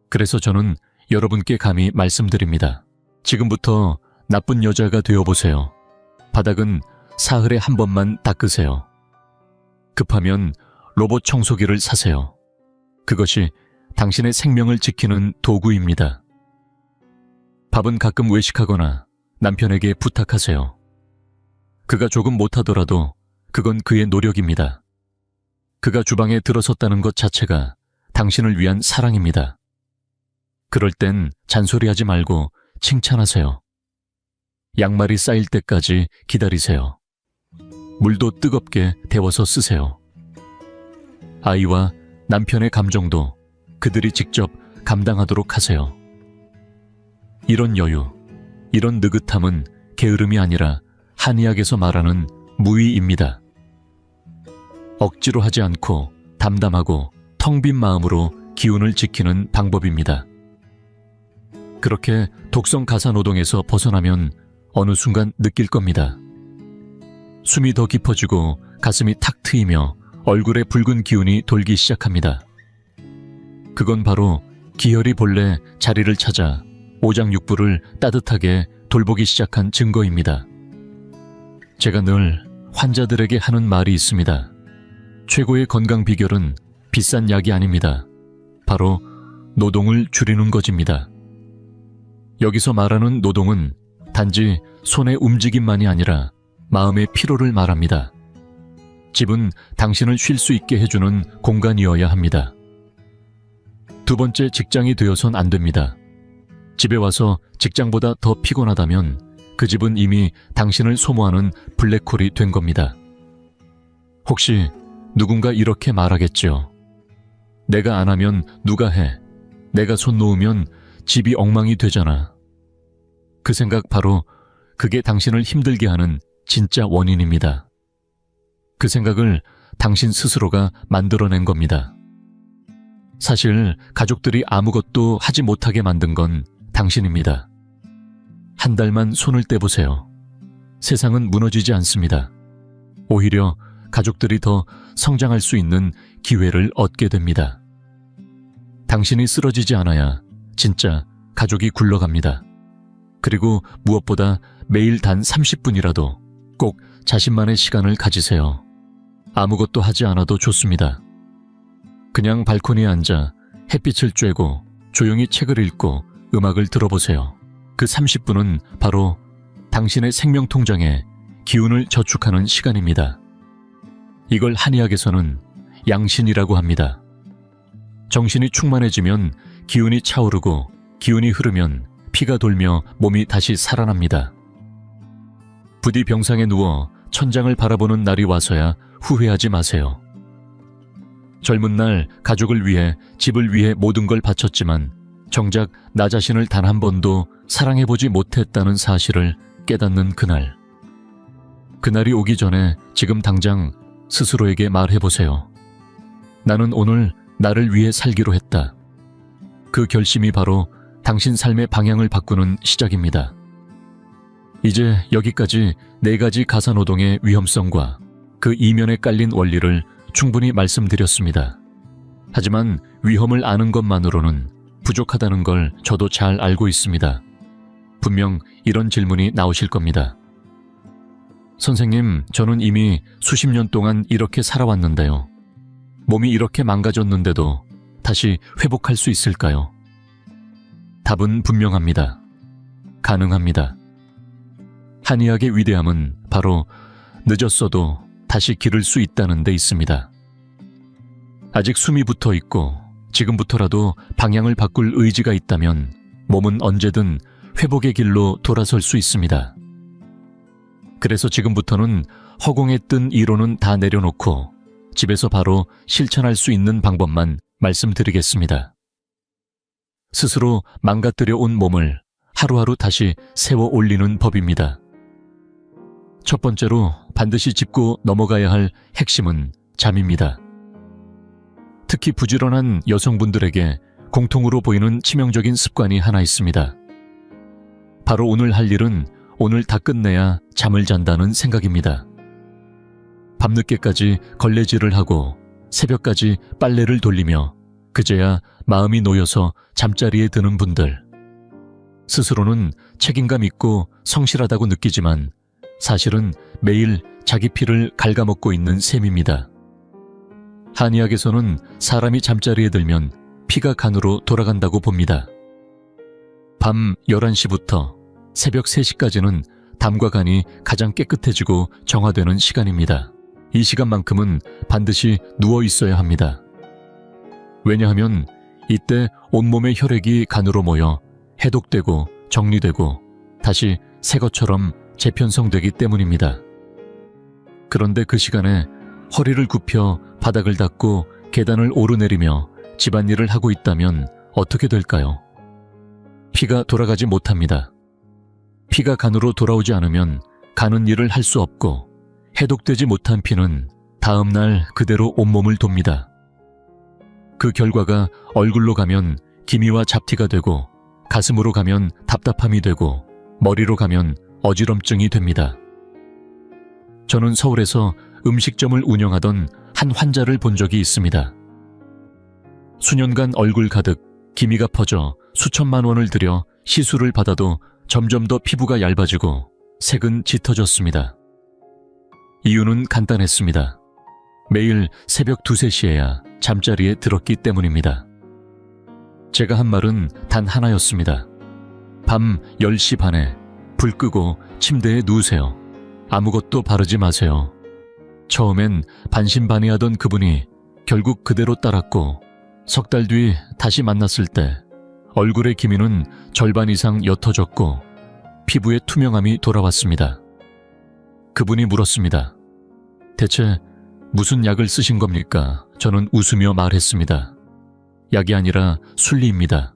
그래서 저는 여러분께 감히 말씀드립니다. 지금부터 나쁜 여자가 되어보세요. 바닥은 사흘에 한 번만 닦으세요. 급하면 로봇 청소기를 사세요. 그것이 당신의 생명을 지키는 도구입니다. 밥은 가끔 외식하거나 남편에게 부탁하세요. 그가 조금 못하더라도 그건 그의 노력입니다. 그가 주방에 들어섰다는 것 자체가 당신을 위한 사랑입니다. 그럴 땐 잔소리하지 말고 칭찬하세요. 양말이 쌓일 때까지 기다리세요. 물도 뜨겁게 데워서 쓰세요. 아이와 남편의 감정도 그들이 직접 감당하도록 하세요. 이런 여유, 이런 느긋함은 게으름이 아니라 한의학에서 말하는 무의입니다. 억지로 하지 않고 담담하고 텅 빈 마음으로 기운을 지키는 방법입니다. 그렇게 독성 가사 노동에서 벗어나면 어느 순간 느낄 겁니다. 숨이 더 깊어지고 가슴이 탁 트이며 얼굴에 붉은 기운이 돌기 시작합니다. 그건 바로 기혈이 본래 자리를 찾아 오장육부를 따뜻하게 돌보기 시작한 증거입니다. 제가 늘 환자들에게 하는 말이 있습니다. 최고의 건강 비결은 비싼 약이 아닙니다. 바로 노동을 줄이는 것입니다. 여기서 말하는 노동은 단지 손의 움직임만이 아니라 마음의 피로를 말합니다. 집은 당신을 쉴 수 있게 해주는 공간이어야 합니다. 두 번째, 직장이 되어선 안 됩니다. 집에 와서 직장보다 더 피곤하다면 그 집은 이미 당신을 소모하는 블랙홀이 된 겁니다. 혹시 누군가 이렇게 말하겠죠. 내가 안 하면 누가 해? 내가 손 놓으면 집이 엉망이 되잖아. 그 생각 바로 그게 당신을 힘들게 하는 진짜 원인입니다. 그 생각을 당신 스스로가 만들어낸 겁니다. 사실 가족들이 아무것도 하지 못하게 만든 건 당신입니다. 한 달만 손을 떼보세요. 세상은 무너지지 않습니다. 오히려 가족들이 더 성장할 수 있는 기회를 얻게 됩니다. 당신이 쓰러지지 않아야 진짜 가족이 굴러갑니다. 그리고 무엇보다 매일 단 30분이라도 꼭 자신만의 시간을 가지세요. 아무것도 하지 않아도 좋습니다. 그냥 발코니에 앉아 햇빛을 쬐고 조용히 책을 읽고 음악을 들어보세요. 그 30분은 바로 당신의 생명 통장에 기운을 저축하는 시간입니다. 이걸 한의학에서는 양신이라고 합니다. 정신이 충만해지면 기운이 차오르고 기운이 흐르면 피가 돌며 몸이 다시 살아납니다. 부디 병상에 누워 천장을 바라보는 날이 와서야 후회하지 마세요. 젊은 날 가족을 위해 집을 위해 모든 걸 바쳤지만 정작 나 자신을 단 한 번도 사랑해보지 못했다는 사실을 깨닫는 그날. 그날이 오기 전에 지금 당장 스스로에게 말해보세요. 나는 오늘 나를 위해 살기로 했다. 그 결심이 바로 당신 삶의 방향을 바꾸는 시작입니다. 이제 여기까지 4가지 가사노동의 위험성과 그 이면에 깔린 원리를 충분히 말씀드렸습니다. 하지만 위험을 아는 것만으로는 부족하다는 걸 저도 잘 알고 있습니다. 분명 이런 질문이 나오실 겁니다. 선생님, 저는 이미 수십 년 동안 이렇게 살아왔는데요. 몸이 이렇게 망가졌는데도 다시 회복할 수 있을까요? 답은 분명합니다. 가능합니다. 한의학의 위대함은 바로 늦었어도 다시 기를 수 있다는 데 있습니다. 아직 숨이 붙어 있고 지금부터라도 방향을 바꿀 의지가 있다면 몸은 언제든 회복의 길로 돌아설 수 있습니다. 그래서 지금부터는 허공에 뜬 이론은 다 내려놓고 집에서 바로 실천할 수 있는 방법만 말씀드리겠습니다. 스스로 망가뜨려 온 몸을 하루하루 다시 세워 올리는 법입니다. 첫 번째로 반드시 짚고 넘어가야 할 핵심은 잠입니다. 특히 부지런한 여성분들에게 공통으로 보이는 치명적인 습관이 하나 있습니다. 바로 오늘 할 일은 오늘 다 끝내야 잠을 잔다는 생각입니다. 밤늦게까지 걸레질을 하고 새벽까지 빨래를 돌리며 그제야 마음이 놓여서 잠자리에 드는 분들. 스스로는 책임감 있고 성실하다고 느끼지만 사실은 매일 자기 피를 갉아먹고 있는 셈입니다. 한의학에서는 사람이 잠자리에 들면 피가 간으로 돌아간다고 봅니다. 밤 11시부터 새벽 3시까지는 담과 간이 가장 깨끗해지고 정화되는 시간입니다. 이 시간만큼은 반드시 누워 있어야 합니다. 왜냐하면 이때 온몸의 혈액이 간으로 모여 해독되고 정리되고 다시 새 것처럼 재편성되기 때문입니다. 그런데 그 시간에 허리를 굽혀 바닥을 닦고 계단을 오르내리며 집안일을 하고 있다면 어떻게 될까요? 피가 돌아가지 못합니다. 피가 간으로 돌아오지 않으면 가는 일을 할 수 없고 해독되지 못한 피는 다음 날 그대로 온몸을 돕니다. 그 결과가 얼굴로 가면 기미와 잡티가 되고 가슴으로 가면 답답함이 되고 머리로 가면 어지럼증이 됩니다. 저는 서울에서 음식점을 운영하던 한 환자를 본 적이 있습니다. 수년간 얼굴 가득 기미가 퍼져 수천만 원을 들여 시술을 받아도 점점 더 피부가 얇아지고 색은 짙어졌습니다. 이유는 간단했습니다. 매일 새벽 2, 3시에야 잠자리에 들었기 때문입니다. 제가 한 말은 단 하나였습니다. 밤 10시 반에 불 끄고 침대에 누우세요. 아무것도 바르지 마세요. 처음엔 반신반의하던 그분이 결국 그대로 따랐고 석 달 뒤 다시 만났을 때 얼굴의 기미는 절반 이상 옅어졌고 피부의 투명함이 돌아왔습니다. 그분이 물었습니다. 대체 무슨 약을 쓰신 겁니까? 저는 웃으며 말했습니다. 약이 아니라 순리입니다.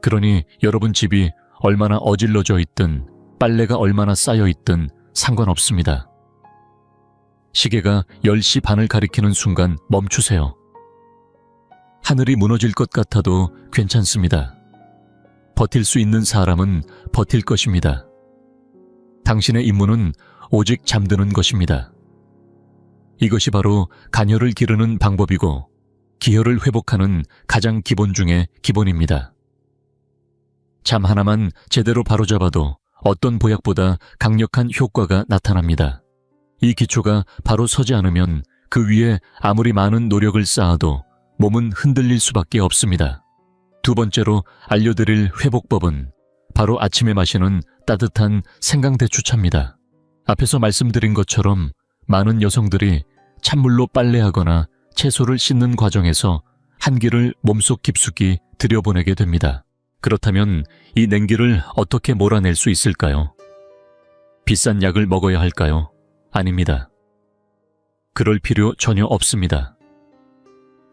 그러니 여러분 집이 얼마나 어질러져 있든 빨래가 얼마나 쌓여 있든 상관없습니다. 시계가 10시 반을 가리키는 순간 멈추세요. 하늘이 무너질 것 같아도 괜찮습니다. 버틸 수 있는 사람은 버틸 것입니다. 당신의 임무는 오직 잠드는 것입니다. 이것이 바로 간혈을 기르는 방법이고 기혈을 회복하는 가장 기본 중에 기본입니다. 잠 하나만 제대로 바로잡아도 어떤 보약보다 강력한 효과가 나타납니다. 이 기초가 바로 서지 않으면 그 위에 아무리 많은 노력을 쌓아도 몸은 흔들릴 수밖에 없습니다. 두 번째로 알려드릴 회복법은 바로 아침에 마시는 따뜻한 생강대추차입니다. 앞에서 말씀드린 것처럼 많은 여성들이 찬물로 빨래하거나 채소를 씻는 과정에서 한기를 몸속 깊숙이 들여보내게 됩니다. 그렇다면 이 냉기를 어떻게 몰아낼 수 있을까요? 비싼 약을 먹어야 할까요? 아닙니다. 그럴 필요 전혀 없습니다.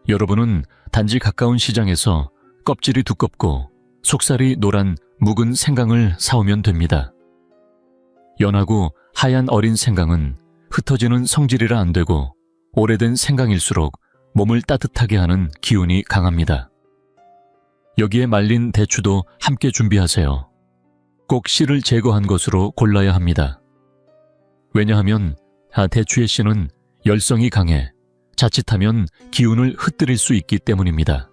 여러분은 단지 가까운 시장에서 껍질이 두껍고 속살이 노란 묵은 생강을 사오면 됩니다. 연하고 하얀 어린 생강은 흩어지는 성질이라 안 되고 오래된 생강일수록 몸을 따뜻하게 하는 기운이 강합니다. 여기에 말린 대추도 함께 준비하세요. 꼭 씨를 제거한 것으로 골라야 합니다. 왜냐하면 대추의 씨는 열성이 강해 자칫하면 기운을 흩뜨릴 수 있기 때문입니다.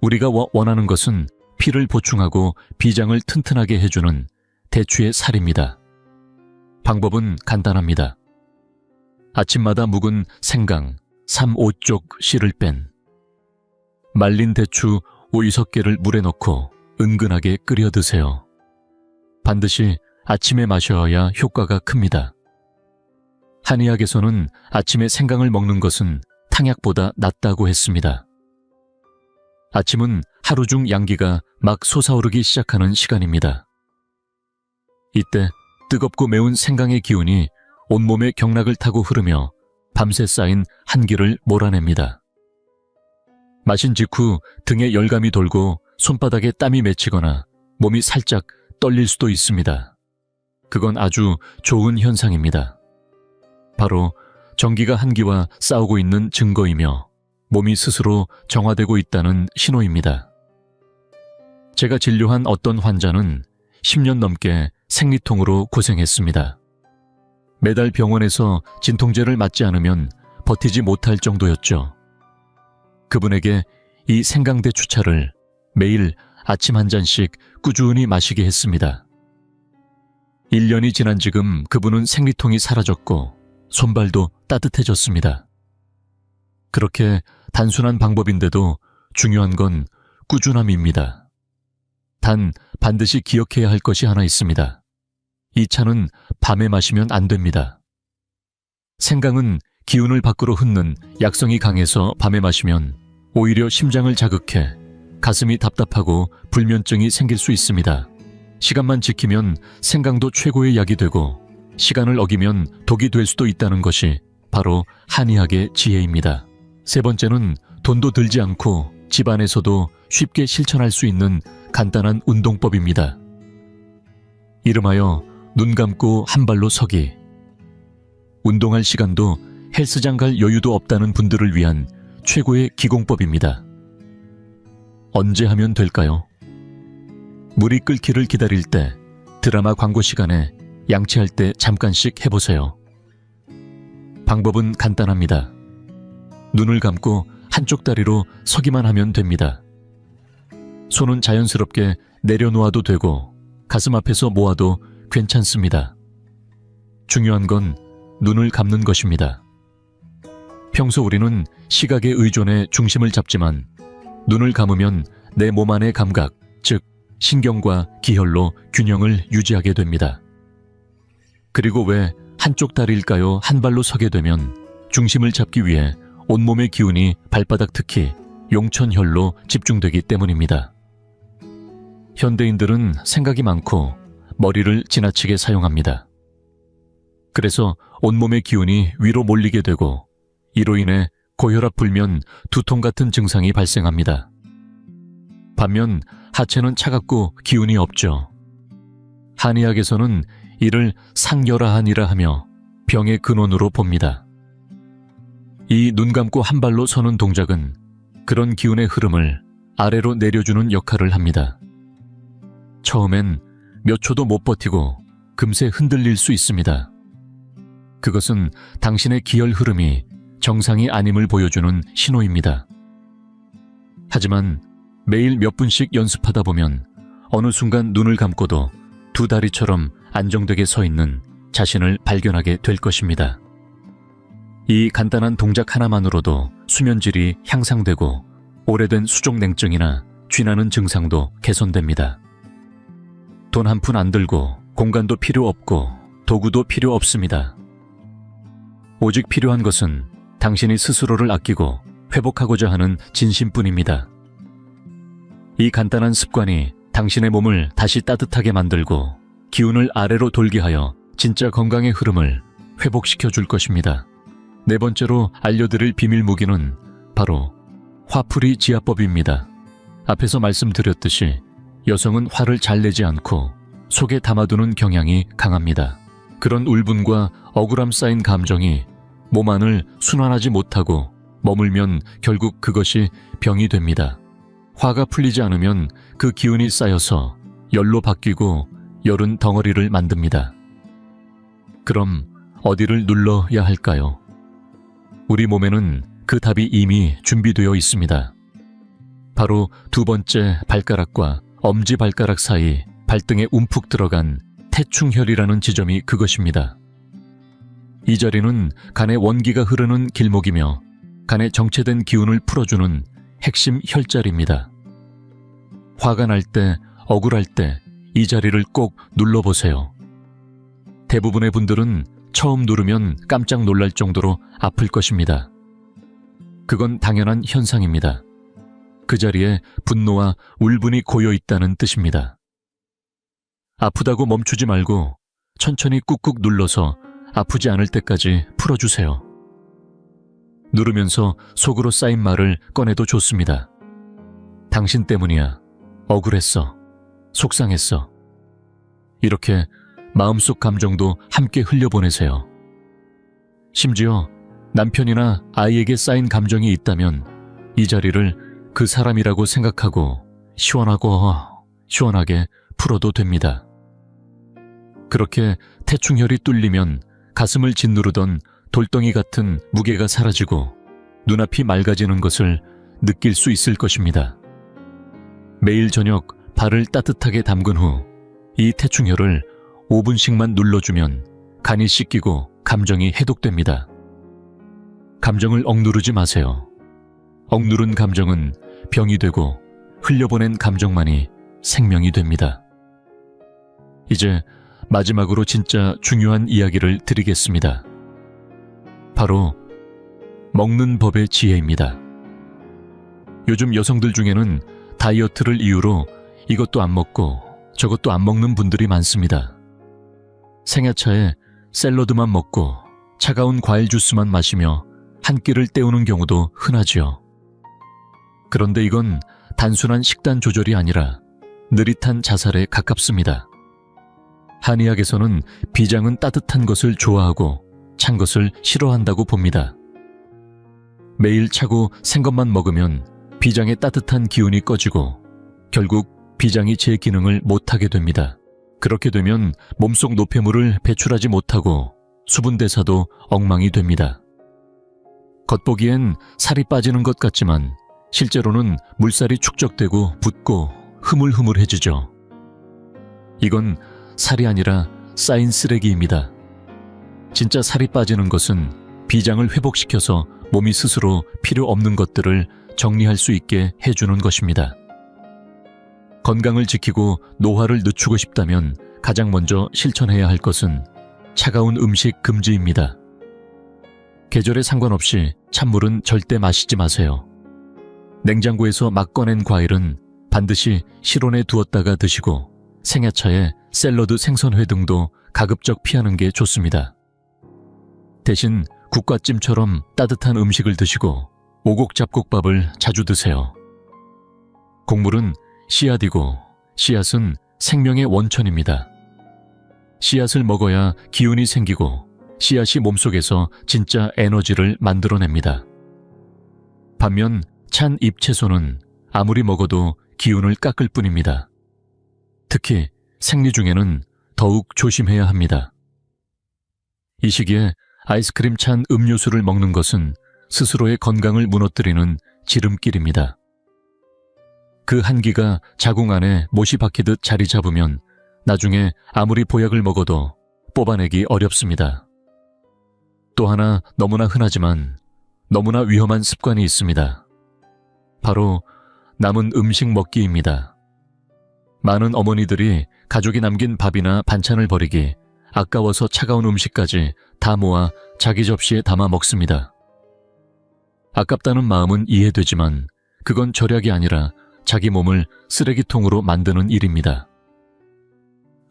우리가 원하는 것은 피를 보충하고 비장을 튼튼하게 해주는 대추의 살입니다. 방법은 간단합니다. 아침마다 묵은 생강 3, 5쪽 씨를 뺀 말린 대추 5, 6개를 물에 넣고 은근하게 끓여 드세요. 반드시 아침에 마셔야 효과가 큽니다. 한의학에서는 아침에 생강을 먹는 것은 탕약보다 낫다고 했습니다. 아침은 하루 중 양기가 막 솟아오르기 시작하는 시간입니다. 이때 뜨겁고 매운 생강의 기운이 온몸의 경락을 타고 흐르며 밤새 쌓인 한기를 몰아냅니다. 마신 직후 등에 열감이 돌고 손바닥에 땀이 맺히거나 몸이 살짝 떨릴 수도 있습니다. 그건 아주 좋은 현상입니다. 바로 정기가 한기와 싸우고 있는 증거이며 몸이 스스로 정화되고 있다는 신호입니다. 제가 진료한 어떤 환자는 10년 넘게 생리통으로 고생했습니다. 매달 병원에서 진통제를 맞지 않으면 버티지 못할 정도였죠. 그분에게 이 생강대추차를 매일 아침 한 잔씩 꾸준히 마시게 했습니다. 1년이 지난 지금 그분은 생리통이 사라졌고 손발도 따뜻해졌습니다. 그렇게 단순한 방법인데도 중요한 건 꾸준함입니다. 단 반드시 기억해야 할 것이 하나 있습니다. 이 차는 밤에 마시면 안 됩니다. 생강은 기운을 밖으로 흩는 약성이 강해서 밤에 마시면 오히려 심장을 자극해 가슴이 답답하고 불면증이 생길 수 있습니다. 시간만 지키면 생강도 최고의 약이 되고 시간을 어기면 독이 될 수도 있다는 것이 바로 한의학의 지혜입니다. 세 번째는 돈도 들지 않고 집안에서도 쉽게 실천할 수 있는 간단한 운동법입니다. 이름하여 눈 감고 한 발로 서기. 운동할 시간도 헬스장 갈 여유도 없다는 분들을 위한 최고의 기공법입니다. 언제 하면 될까요? 물이 끓기를 기다릴 때, 드라마 광고 시간에 양치할 때 잠깐씩 해보세요. 방법은 간단합니다. 눈을 감고 한쪽 다리로 서기만 하면 됩니다. 손은 자연스럽게 내려놓아도 되고 가슴 앞에서 모아도 괜찮습니다. 중요한 건 눈을 감는 것입니다. 평소 우리는 시각에 의존해 중심을 잡지만 눈을 감으면 내 몸 안의 감각, 즉 신경과 기혈로 균형을 유지하게 됩니다. 그리고 왜 한쪽 다리일까요? 한 발로 서게 되면 중심을 잡기 위해 온몸의 기운이 발바닥 특히 용천혈로 집중되기 때문입니다. 현대인들은 생각이 많고 머리를 지나치게 사용합니다. 그래서 온몸의 기운이 위로 몰리게 되고 이로 인해 고혈압 불면 두통 같은 증상이 발생합니다. 반면 하체는 차갑고 기운이 없죠. 한의학에서는 이를 상열하한이라 하며 병의 근원으로 봅니다. 이 눈 감고 한 발로 서는 동작은 그런 기운의 흐름을 아래로 내려주는 역할을 합니다. 처음엔 몇 초도 못 버티고 금세 흔들릴 수 있습니다. 그것은 당신의 기혈 흐름이 정상이 아님을 보여주는 신호입니다. 하지만 매일 몇 분씩 연습하다 보면 어느 순간 눈을 감고도 두 다리처럼 안정되게 서 있는 자신을 발견하게 될 것입니다. 이 간단한 동작 하나만으로도 수면질이 향상되고 오래된 수족냉증이나 쥐나는 증상도 개선됩니다. 돈 한 푼 안 들고 공간도 필요 없고 도구도 필요 없습니다. 오직 필요한 것은 당신이 스스로를 아끼고 회복하고자 하는 진심뿐입니다. 이 간단한 습관이 당신의 몸을 다시 따뜻하게 만들고 기운을 아래로 돌게 하여 진짜 건강의 흐름을 회복시켜 줄 것입니다. 네 번째로 알려드릴 비밀 무기는 바로 화풀이 지압법입니다. 앞에서 말씀드렸듯이 여성은 화를 잘 내지 않고 속에 담아두는 경향이 강합니다. 그런 울분과 억울함 쌓인 감정이 몸 안을 순환하지 못하고 머물면 결국 그것이 병이 됩니다. 화가 풀리지 않으면 그 기운이 쌓여서 열로 바뀌고 열은 덩어리를 만듭니다. 그럼 어디를 눌러야 할까요? 우리 몸에는 그 답이 이미 준비되어 있습니다. 바로 두 번째 발가락과 엄지발가락 사이 발등에 움푹 들어간 태충혈이라는 지점이 그것입니다. 이 자리는 간의 원기가 흐르는 길목이며 간의 정체된 기운을 풀어주는 핵심 혈자리입니다. 화가 날 때, 억울할 때 이 자리를 꼭 눌러보세요. 대부분의 분들은 처음 누르면 깜짝 놀랄 정도로 아플 것입니다. 그건 당연한 현상입니다. 그 자리에 분노와 울분이 고여 있다는 뜻입니다. 아프다고 멈추지 말고 천천히 꾹꾹 눌러서 아프지 않을 때까지 풀어주세요. 누르면서 속으로 쌓인 말을 꺼내도 좋습니다. 당신 때문이야. 억울했어. 속상했어. 이렇게 마음속 감정도 함께 흘려보내세요. 심지어 남편이나 아이에게 쌓인 감정이 있다면 이 자리를 그 사람이라고 생각하고 시원하게 풀어도 됩니다. 그렇게 태충혈이 뚫리면 가슴을 짓누르던 돌덩이 같은 무게가 사라지고 눈앞이 맑아지는 것을 느낄 수 있을 것입니다. 매일 저녁 발을 따뜻하게 담근 후 이 태충혈을 5분씩만 눌러주면 간이 씻기고 감정이 해독됩니다. 감정을 억누르지 마세요. 억누른 감정은 병이 되고 흘려보낸 감정만이 생명이 됩니다. 이제 마지막으로 진짜 중요한 이야기를 드리겠습니다. 바로 먹는 법의 지혜입니다. 요즘 여성들 중에는 다이어트를 이유로 이것도 안 먹고 저것도 안 먹는 분들이 많습니다. 생야차에 샐러드만 먹고 차가운 과일 주스만 마시며 한 끼를 때우는 경우도 흔하지요. 그런데 이건 단순한 식단 조절이 아니라 느릿한 자살에 가깝습니다. 한의학에서는 비장은 따뜻한 것을 좋아하고 찬 것을 싫어한다고 봅니다. 매일 차고 센 것만 먹으면 비장의 따뜻한 기운이 꺼지고 결국 비장이 제 기능을 못하게 됩니다. 그렇게 되면 몸속 노폐물을 배출하지 못하고 수분 대사도 엉망이 됩니다. 겉보기엔 살이 빠지는 것 같지만 실제로는 물살이 축적되고 붓고 흐물흐물해지죠. 이건 살이 아니라 쌓인 쓰레기입니다. 진짜 살이 빠지는 것은 비장을 회복시켜서 몸이 스스로 필요 없는 것들을 정리할 수 있게 해주는 것입니다. 건강을 지키고 노화를 늦추고 싶다면 가장 먼저 실천해야 할 것은 차가운 음식 금지입니다. 계절에 상관없이 찬물은 절대 마시지 마세요. 냉장고에서 막 꺼낸 과일은 반드시 실온에 두었다가 드시고 생야차에 샐러드 생선회 등도 가급적 피하는 게 좋습니다. 대신 국과찜처럼 따뜻한 음식을 드시고 오곡잡곡밥을 자주 드세요. 곡물은 씨앗이고 씨앗은 생명의 원천입니다. 씨앗을 먹어야 기운이 생기고 씨앗이 몸속에서 진짜 에너지를 만들어냅니다. 반면 찬 잎채소는 아무리 먹어도 기운을 깎을 뿐입니다. 특히 생리 중에는 더욱 조심해야 합니다. 이 시기에 아이스크림 찬 음료수를 먹는 것은 스스로의 건강을 무너뜨리는 지름길입니다. 그 한기가 자궁 안에 못이 박히듯 자리 잡으면 나중에 아무리 보약을 먹어도 뽑아내기 어렵습니다. 또 하나 너무나 흔하지만 너무나 위험한 습관이 있습니다. 바로 남은 음식 먹기입니다. 많은 어머니들이 가족이 남긴 밥이나 반찬을 버리기, 아까워서 차가운 음식까지 다 모아 자기 접시에 담아 먹습니다. 아깝다는 마음은 이해되지만 그건 절약이 아니라 자기 몸을 쓰레기통으로 만드는 일입니다.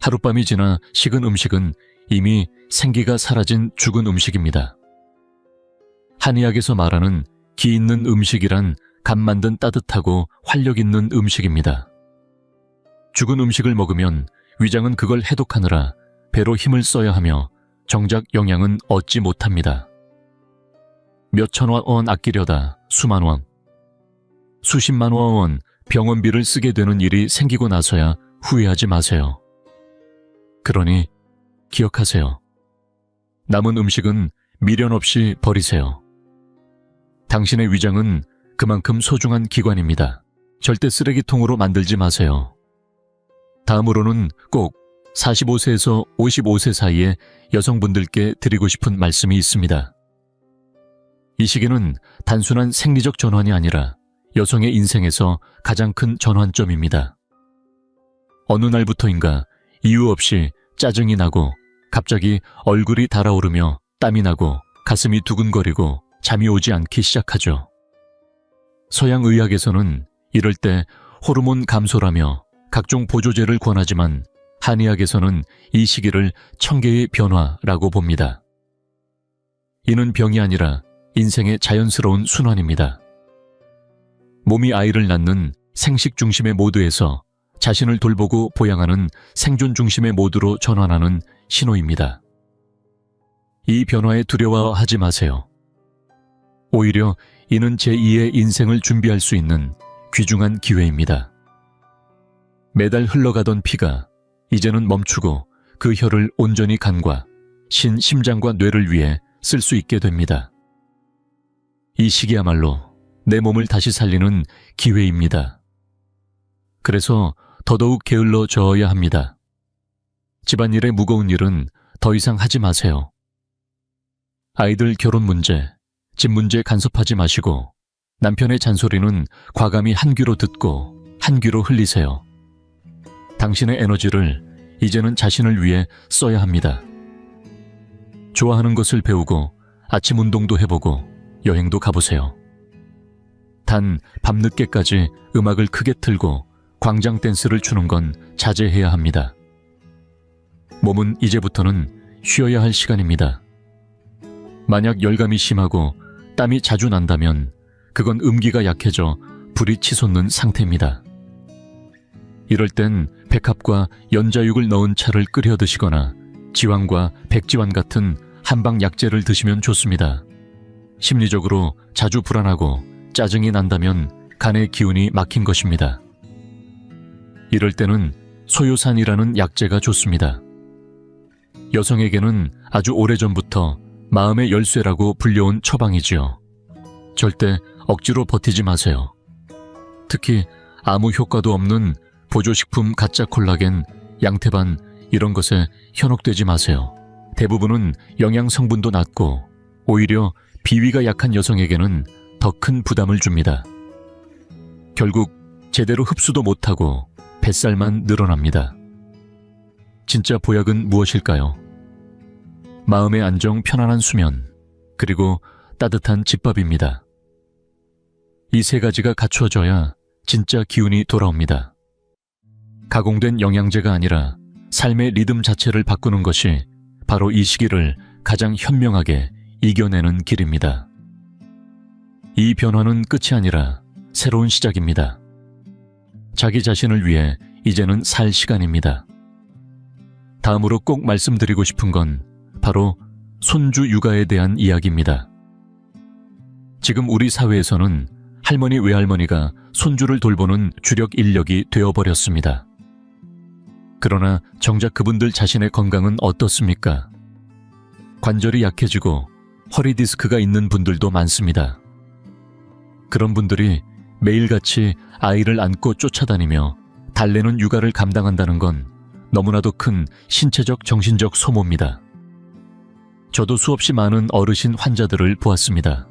하룻밤이 지나 식은 음식은 이미 생기가 사라진 죽은 음식입니다. 한의학에서 말하는 기 있는 음식이란 간 만든 따뜻하고 활력 있는 음식입니다. 죽은 음식을 먹으면 위장은 그걸 해독하느라 배로 힘을 써야 하며 정작 영양은 얻지 못합니다. 몇천억 원 아끼려다 수만 원, 수십만 원 병원비를 쓰게 되는 일이 생기고 나서야 후회하지 마세요. 그러니 기억하세요. 남은 음식은 미련 없이 버리세요. 당신의 위장은 그만큼 소중한 기관입니다. 절대 쓰레기통으로 만들지 마세요. 다음으로는 꼭 45세에서 55세 사이의 여성분들께 드리고 싶은 말씀이 있습니다. 이 시기는 단순한 생리적 전환이 아니라 여성의 인생에서 가장 큰 전환점입니다. 어느 날부터인가 이유 없이 짜증이 나고 갑자기 얼굴이 달아오르며 땀이 나고 가슴이 두근거리고 잠이 오지 않기 시작하죠. 서양 의학에서는 이럴 때 호르몬 감소라며 각종 보조제를 권하지만 한의학에서는 이 시기를 청계의 변화라고 봅니다. 이는 병이 아니라 인생의 자연스러운 순환입니다. 몸이 아이를 낳는 생식 중심의 모드에서 자신을 돌보고 보양하는 생존 중심의 모드로 전환하는 신호입니다. 이 변화에 두려워하지 마세요. 오히려 이는 제2의 인생을 준비할 수 있는 귀중한 기회입니다. 매달 흘러가던 피가 이제는 멈추고 그 혈을 온전히 간과 심장과 뇌를 위해 쓸 수 있게 됩니다. 이 시기야말로 내 몸을 다시 살리는 기회입니다. 그래서 더더욱 게을러져야 합니다. 집안일의 무거운 일은 더 이상 하지 마세요. 아이들 결혼 문제, 집 문제 간섭하지 마시고 남편의 잔소리는 과감히 한 귀로 듣고 한 귀로 흘리세요. 당신의 에너지를 이제는 자신을 위해 써야 합니다. 좋아하는 것을 배우고 아침 운동도 해보고 여행도 가보세요. 단 밤늦게까지 음악을 크게 틀고 광장 댄스를 추는 건 자제해야 합니다. 몸은 이제부터는 쉬어야 할 시간입니다. 만약 열감이 심하고 땀이 자주 난다면 그건 음기가 약해져 불이 치솟는 상태입니다. 이럴 땐 백합과 연자육을 넣은 차를 끓여 드시거나 지황과 백지환 같은 한방 약재를 드시면 좋습니다. 심리적으로 자주 불안하고 짜증이 난다면 간의 기운이 막힌 것입니다. 이럴 때는 소요산이라는 약재가 좋습니다. 여성에게는 아주 오래전부터 마음의 열쇠라고 불려온 처방이지요. 절대 억지로 버티지 마세요. 특히 아무 효과도 없는 보조식품 가짜 콜라겐, 양태반 이런 것에 현혹되지 마세요. 대부분은 영양 성분도 낮고 오히려 비위가 약한 여성에게는 더 큰 부담을 줍니다. 결국 제대로 흡수도 못하고 뱃살만 늘어납니다. 진짜 보약은 무엇일까요? 마음의 안정, 편안한 수면, 그리고 따뜻한 집밥입니다. 이 세 가지가 갖추어져야 진짜 기운이 돌아옵니다. 가공된 영양제가 아니라 삶의 리듬 자체를 바꾸는 것이 바로 이 시기를 가장 현명하게 이겨내는 길입니다. 이 변화는 끝이 아니라 새로운 시작입니다. 자기 자신을 위해 이제는 살 시간입니다. 다음으로 꼭 말씀드리고 싶은 건 바로 손주 육아에 대한 이야기입니다. 지금 우리 사회에서는 할머니 외할머니가 손주를 돌보는 주력 인력이 되어버렸습니다. 그러나 정작 그분들 자신의 건강은 어떻습니까? 관절이 약해지고 허리 디스크가 있는 분들도 많습니다. 그런 분들이 매일같이 아이를 안고 쫓아다니며 달래는 육아를 감당한다는 건 너무나도 큰 신체적, 정신적 소모입니다. 저도 수없이 많은 어르신 환자들을 보았습니다.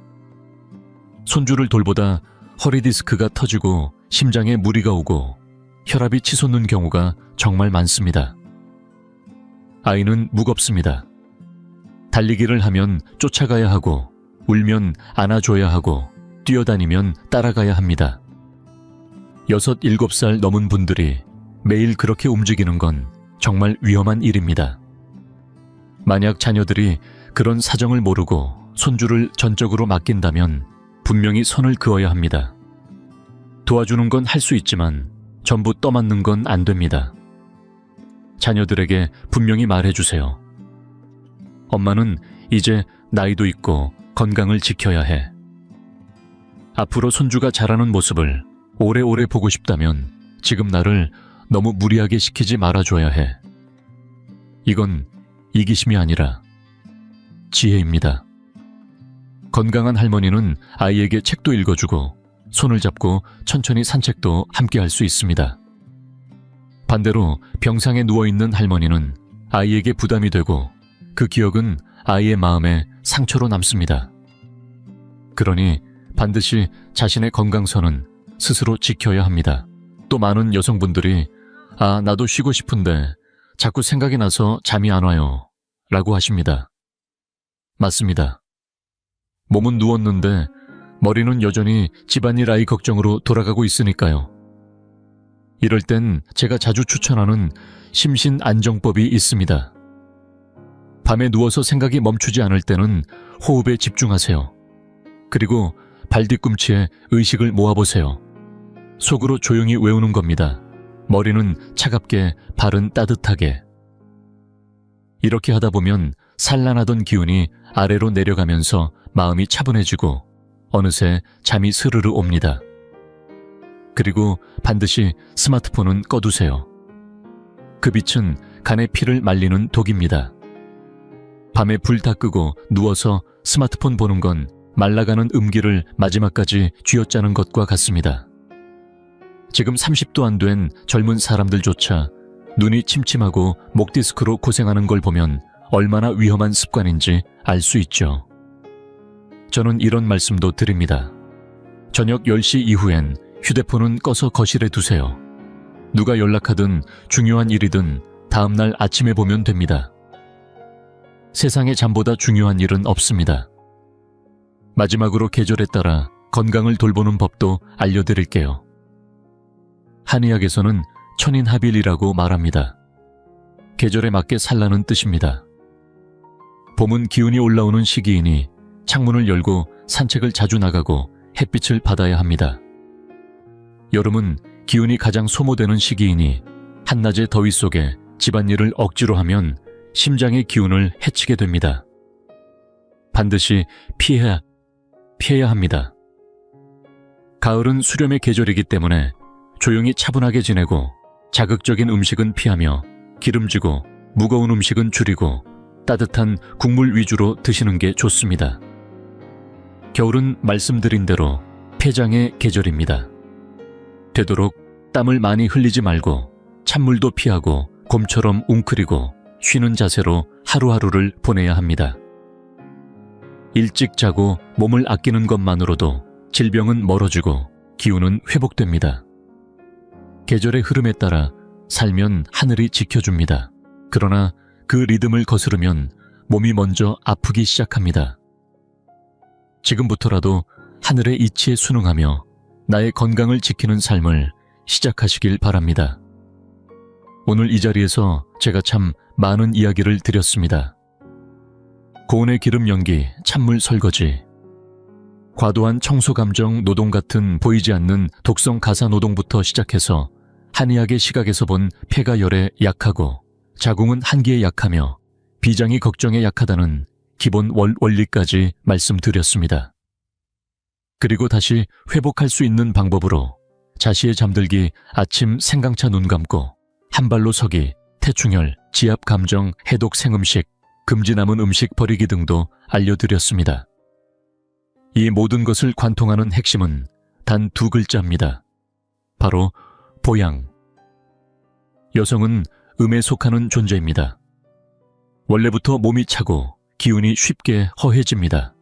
손주를 돌보다 허리 디스크가 터지고 심장에 무리가 오고 혈압이 치솟는 경우가 정말 많습니다. 아이는 무겁습니다. 달리기를 하면 쫓아가야 하고 울면 안아줘야 하고 뛰어다니면 따라가야 합니다. 6, 7살 넘은 분들이 매일 그렇게 움직이는 건 정말 위험한 일입니다. 만약 자녀들이 그런 사정을 모르고 손주를 전적으로 맡긴다면 분명히 선을 그어야 합니다. 도와주는 건 할 수 있지만 전부 떠맡는 건 안 됩니다. 자녀들에게 분명히 말해주세요. 엄마는 이제 나이도 있고 건강을 지켜야 해. 앞으로 손주가 자라는 모습을 오래오래 보고 싶다면 지금 나를 너무 무리하게 시키지 말아줘야 해. 이건 이기심이 아니라 지혜입니다. 건강한 할머니는 아이에게 책도 읽어주고 손을 잡고 천천히 산책도 함께 할 수 있습니다. 반대로 병상에 누워있는 할머니는 아이에게 부담이 되고 그 기억은 아이의 마음에 상처로 남습니다. 그러니 반드시 자신의 건강선은 스스로 지켜야 합니다. 또 많은 여성분들이 나도 쉬고 싶은데 자꾸 생각이 나서 잠이 안 와요 라고 하십니다. 맞습니다. 몸은 누웠는데 머리는 여전히 집안일 아이 걱정으로 돌아가고 있으니까요. 이럴 땐 제가 자주 추천하는 심신안정법이 있습니다. 밤에 누워서 생각이 멈추지 않을 때는 호흡에 집중하세요. 그리고 발 뒤꿈치에 의식을 모아보세요. 속으로 조용히 외우는 겁니다. 머리는 차갑게, 발은 따뜻하게. 이렇게 하다 보면 산란하던 기운이 아래로 내려가면서 마음이 차분해지고 어느새 잠이 스르르 옵니다. 그리고 반드시 스마트폰은 꺼두세요. 그 빛은 간의 피를 말리는 독입니다. 밤에 불 다 끄고 누워서 스마트폰 보는 건 말라가는 음기를 마지막까지 쥐어짜는 것과 같습니다. 지금 30도 안 된 젊은 사람들조차 눈이 침침하고 목 디스크로 고생하는 걸 보면 얼마나 위험한 습관인지 알 수 있죠. 저는 이런 말씀도 드립니다. 저녁 10시 이후엔 휴대폰은 꺼서 거실에 두세요. 누가 연락하든 중요한 일이든 다음날 아침에 보면 됩니다. 세상에 잠보다 중요한 일은 없습니다. 마지막으로 계절에 따라 건강을 돌보는 법도 알려드릴게요. 한의학에서는 천인합일이라고 말합니다. 계절에 맞게 살라는 뜻입니다. 봄은 기운이 올라오는 시기이니 창문을 열고 산책을 자주 나가고 햇빛을 받아야 합니다. 여름은 기운이 가장 소모되는 시기이니 한낮의 더위 속에 집안일을 억지로 하면 심장의 기운을 해치게 됩니다. 반드시 피해야 합니다. 가을은 수렴의 계절이기 때문에 조용히 차분하게 지내고 자극적인 음식은 피하며 기름지고 무거운 음식은 줄이고 따뜻한 국물 위주로 드시는 게 좋습니다. 겨울은 말씀드린 대로 폐장의 계절입니다. 되도록 땀을 많이 흘리지 말고 찬물도 피하고 곰처럼 웅크리고 쉬는 자세로 하루하루를 보내야 합니다. 일찍 자고 몸을 아끼는 것만으로도 질병은 멀어지고 기운은 회복됩니다. 계절의 흐름에 따라 살면 하늘이 지켜줍니다. 그러나 그 리듬을 거스르면 몸이 먼저 아프기 시작합니다. 지금부터라도 하늘의 이치에 순응하며 나의 건강을 지키는 삶을 시작하시길 바랍니다. 오늘 이 자리에서 제가 참 많은 이야기를 드렸습니다. 고온의 기름 연기, 찬물 설거지, 과도한 청소 감정 노동 같은 보이지 않는 독성 가사 노동부터 시작해서 한의학의 시각에서 본 폐가 열에 약하고 자궁은 한기에 약하며 비장이 걱정에 약하다는 기본 원리까지 말씀드렸습니다. 그리고 다시 회복할 수 있는 방법으로 자시에 잠들기 아침 생강차 눈 감고 한 발로 서기, 태충혈, 지압 감정, 해독 생음식, 금지 남은 음식 버리기 등도 알려드렸습니다. 이 모든 것을 관통하는 핵심은 단 두 글자입니다. 바로 보양. 여성은 음에 속하는 존재입니다. 원래부터 몸이 차고 기운이 쉽게 허해집니다.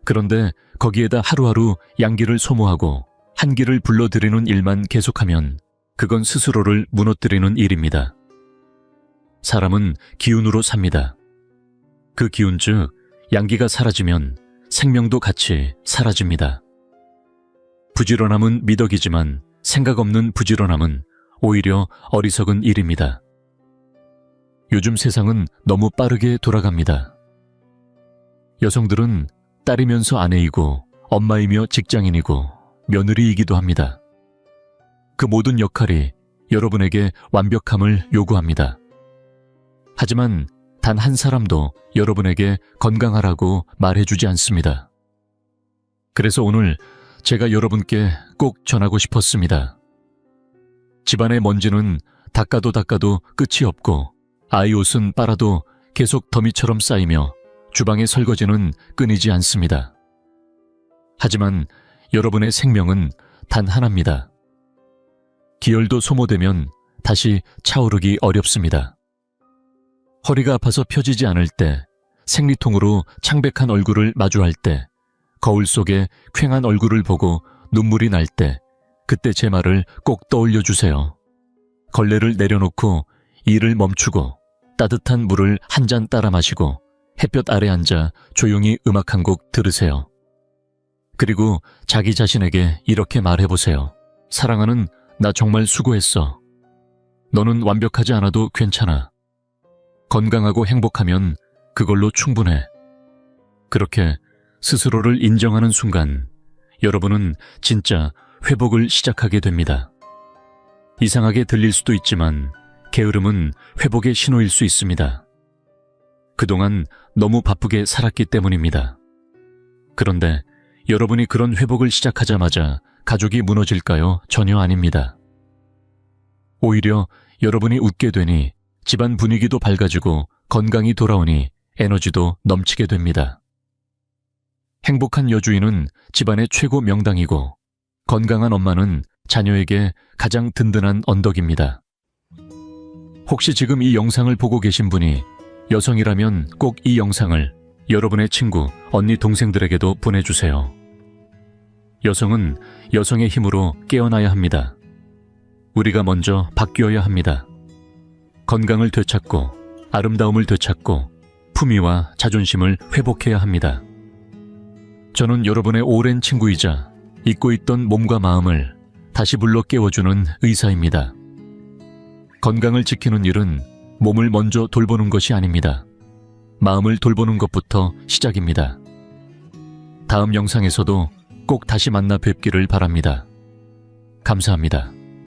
그런데 거기에다 하루하루 양기를 소모하고 한기를 불러들이는 일만 계속하면 그건 스스로를 무너뜨리는 일입니다. 사람은 기운으로 삽니다. 그 기운 즉 양기가 사라지면 생명도 같이 사라집니다. 부지런함은 미덕이지만 생각 없는 부지런함은 오히려 어리석은 일입니다. 요즘 세상은 너무 빠르게 돌아갑니다. 여성들은 딸이면서 아내이고 엄마이며 직장인이고 며느리이기도 합니다. 그 모든 역할이 여러분에게 완벽함을 요구합니다. 하지만 단 한 사람도 여러분에게 건강하라고 말해주지 않습니다. 그래서 오늘 제가 여러분께 꼭 전하고 싶었습니다. 집안의 먼지는 닦아도 끝이 없고 아이 옷은 빨아도 계속 더미처럼 쌓이며 주방의 설거지는 끊이지 않습니다. 하지만 여러분의 생명은 단 하나입니다. 기혈도 소모되면 다시 차오르기 어렵습니다. 허리가 아파서 펴지지 않을 때, 생리통으로 창백한 얼굴을 마주할 때, 거울 속에 퀭한 얼굴을 보고 눈물이 날 때, 그때 제 말을 꼭 떠올려 주세요. 걸레를 내려놓고 일을 멈추고 따뜻한 물을 한 잔 따라 마시고 햇볕 아래 앉아 조용히 음악 한 곡 들으세요. 그리고 자기 자신에게 이렇게 말해보세요. 사랑하는 나 정말 수고했어. 너는 완벽하지 않아도 괜찮아. 건강하고 행복하면 그걸로 충분해. 그렇게 스스로를 인정하는 순간 여러분은 진짜 회복을 시작하게 됩니다. 이상하게 들릴 수도 있지만 게으름은 회복의 신호일 수 있습니다. 그동안 너무 바쁘게 살았기 때문입니다. 그런데 여러분이 그런 회복을 시작하자마자 가족이 무너질까요? 전혀 아닙니다. 오히려 여러분이 웃게 되니 집안 분위기도 밝아지고 건강이 돌아오니 에너지도 넘치게 됩니다. 행복한 여주인은 집안의 최고 명당이고 건강한 엄마는 자녀에게 가장 든든한 언덕입니다. 혹시 지금 이 영상을 보고 계신 분이 여성이라면 꼭 이 영상을 여러분의 친구, 언니, 동생들에게도 보내주세요. 여성은 여성의 힘으로 깨어나야 합니다. 우리가 먼저 바뀌어야 합니다. 건강을 되찾고 아름다움을 되찾고 품위와 자존심을 회복해야 합니다. 저는 여러분의 오랜 친구이자 잊고 있던 몸과 마음을 다시 불러 깨워주는 의사입니다. 건강을 지키는 일은 몸을 먼저 돌보는 것이 아닙니다. 마음을 돌보는 것부터 시작입니다. 다음 영상에서도 꼭 다시 만나 뵙기를 바랍니다. 감사합니다.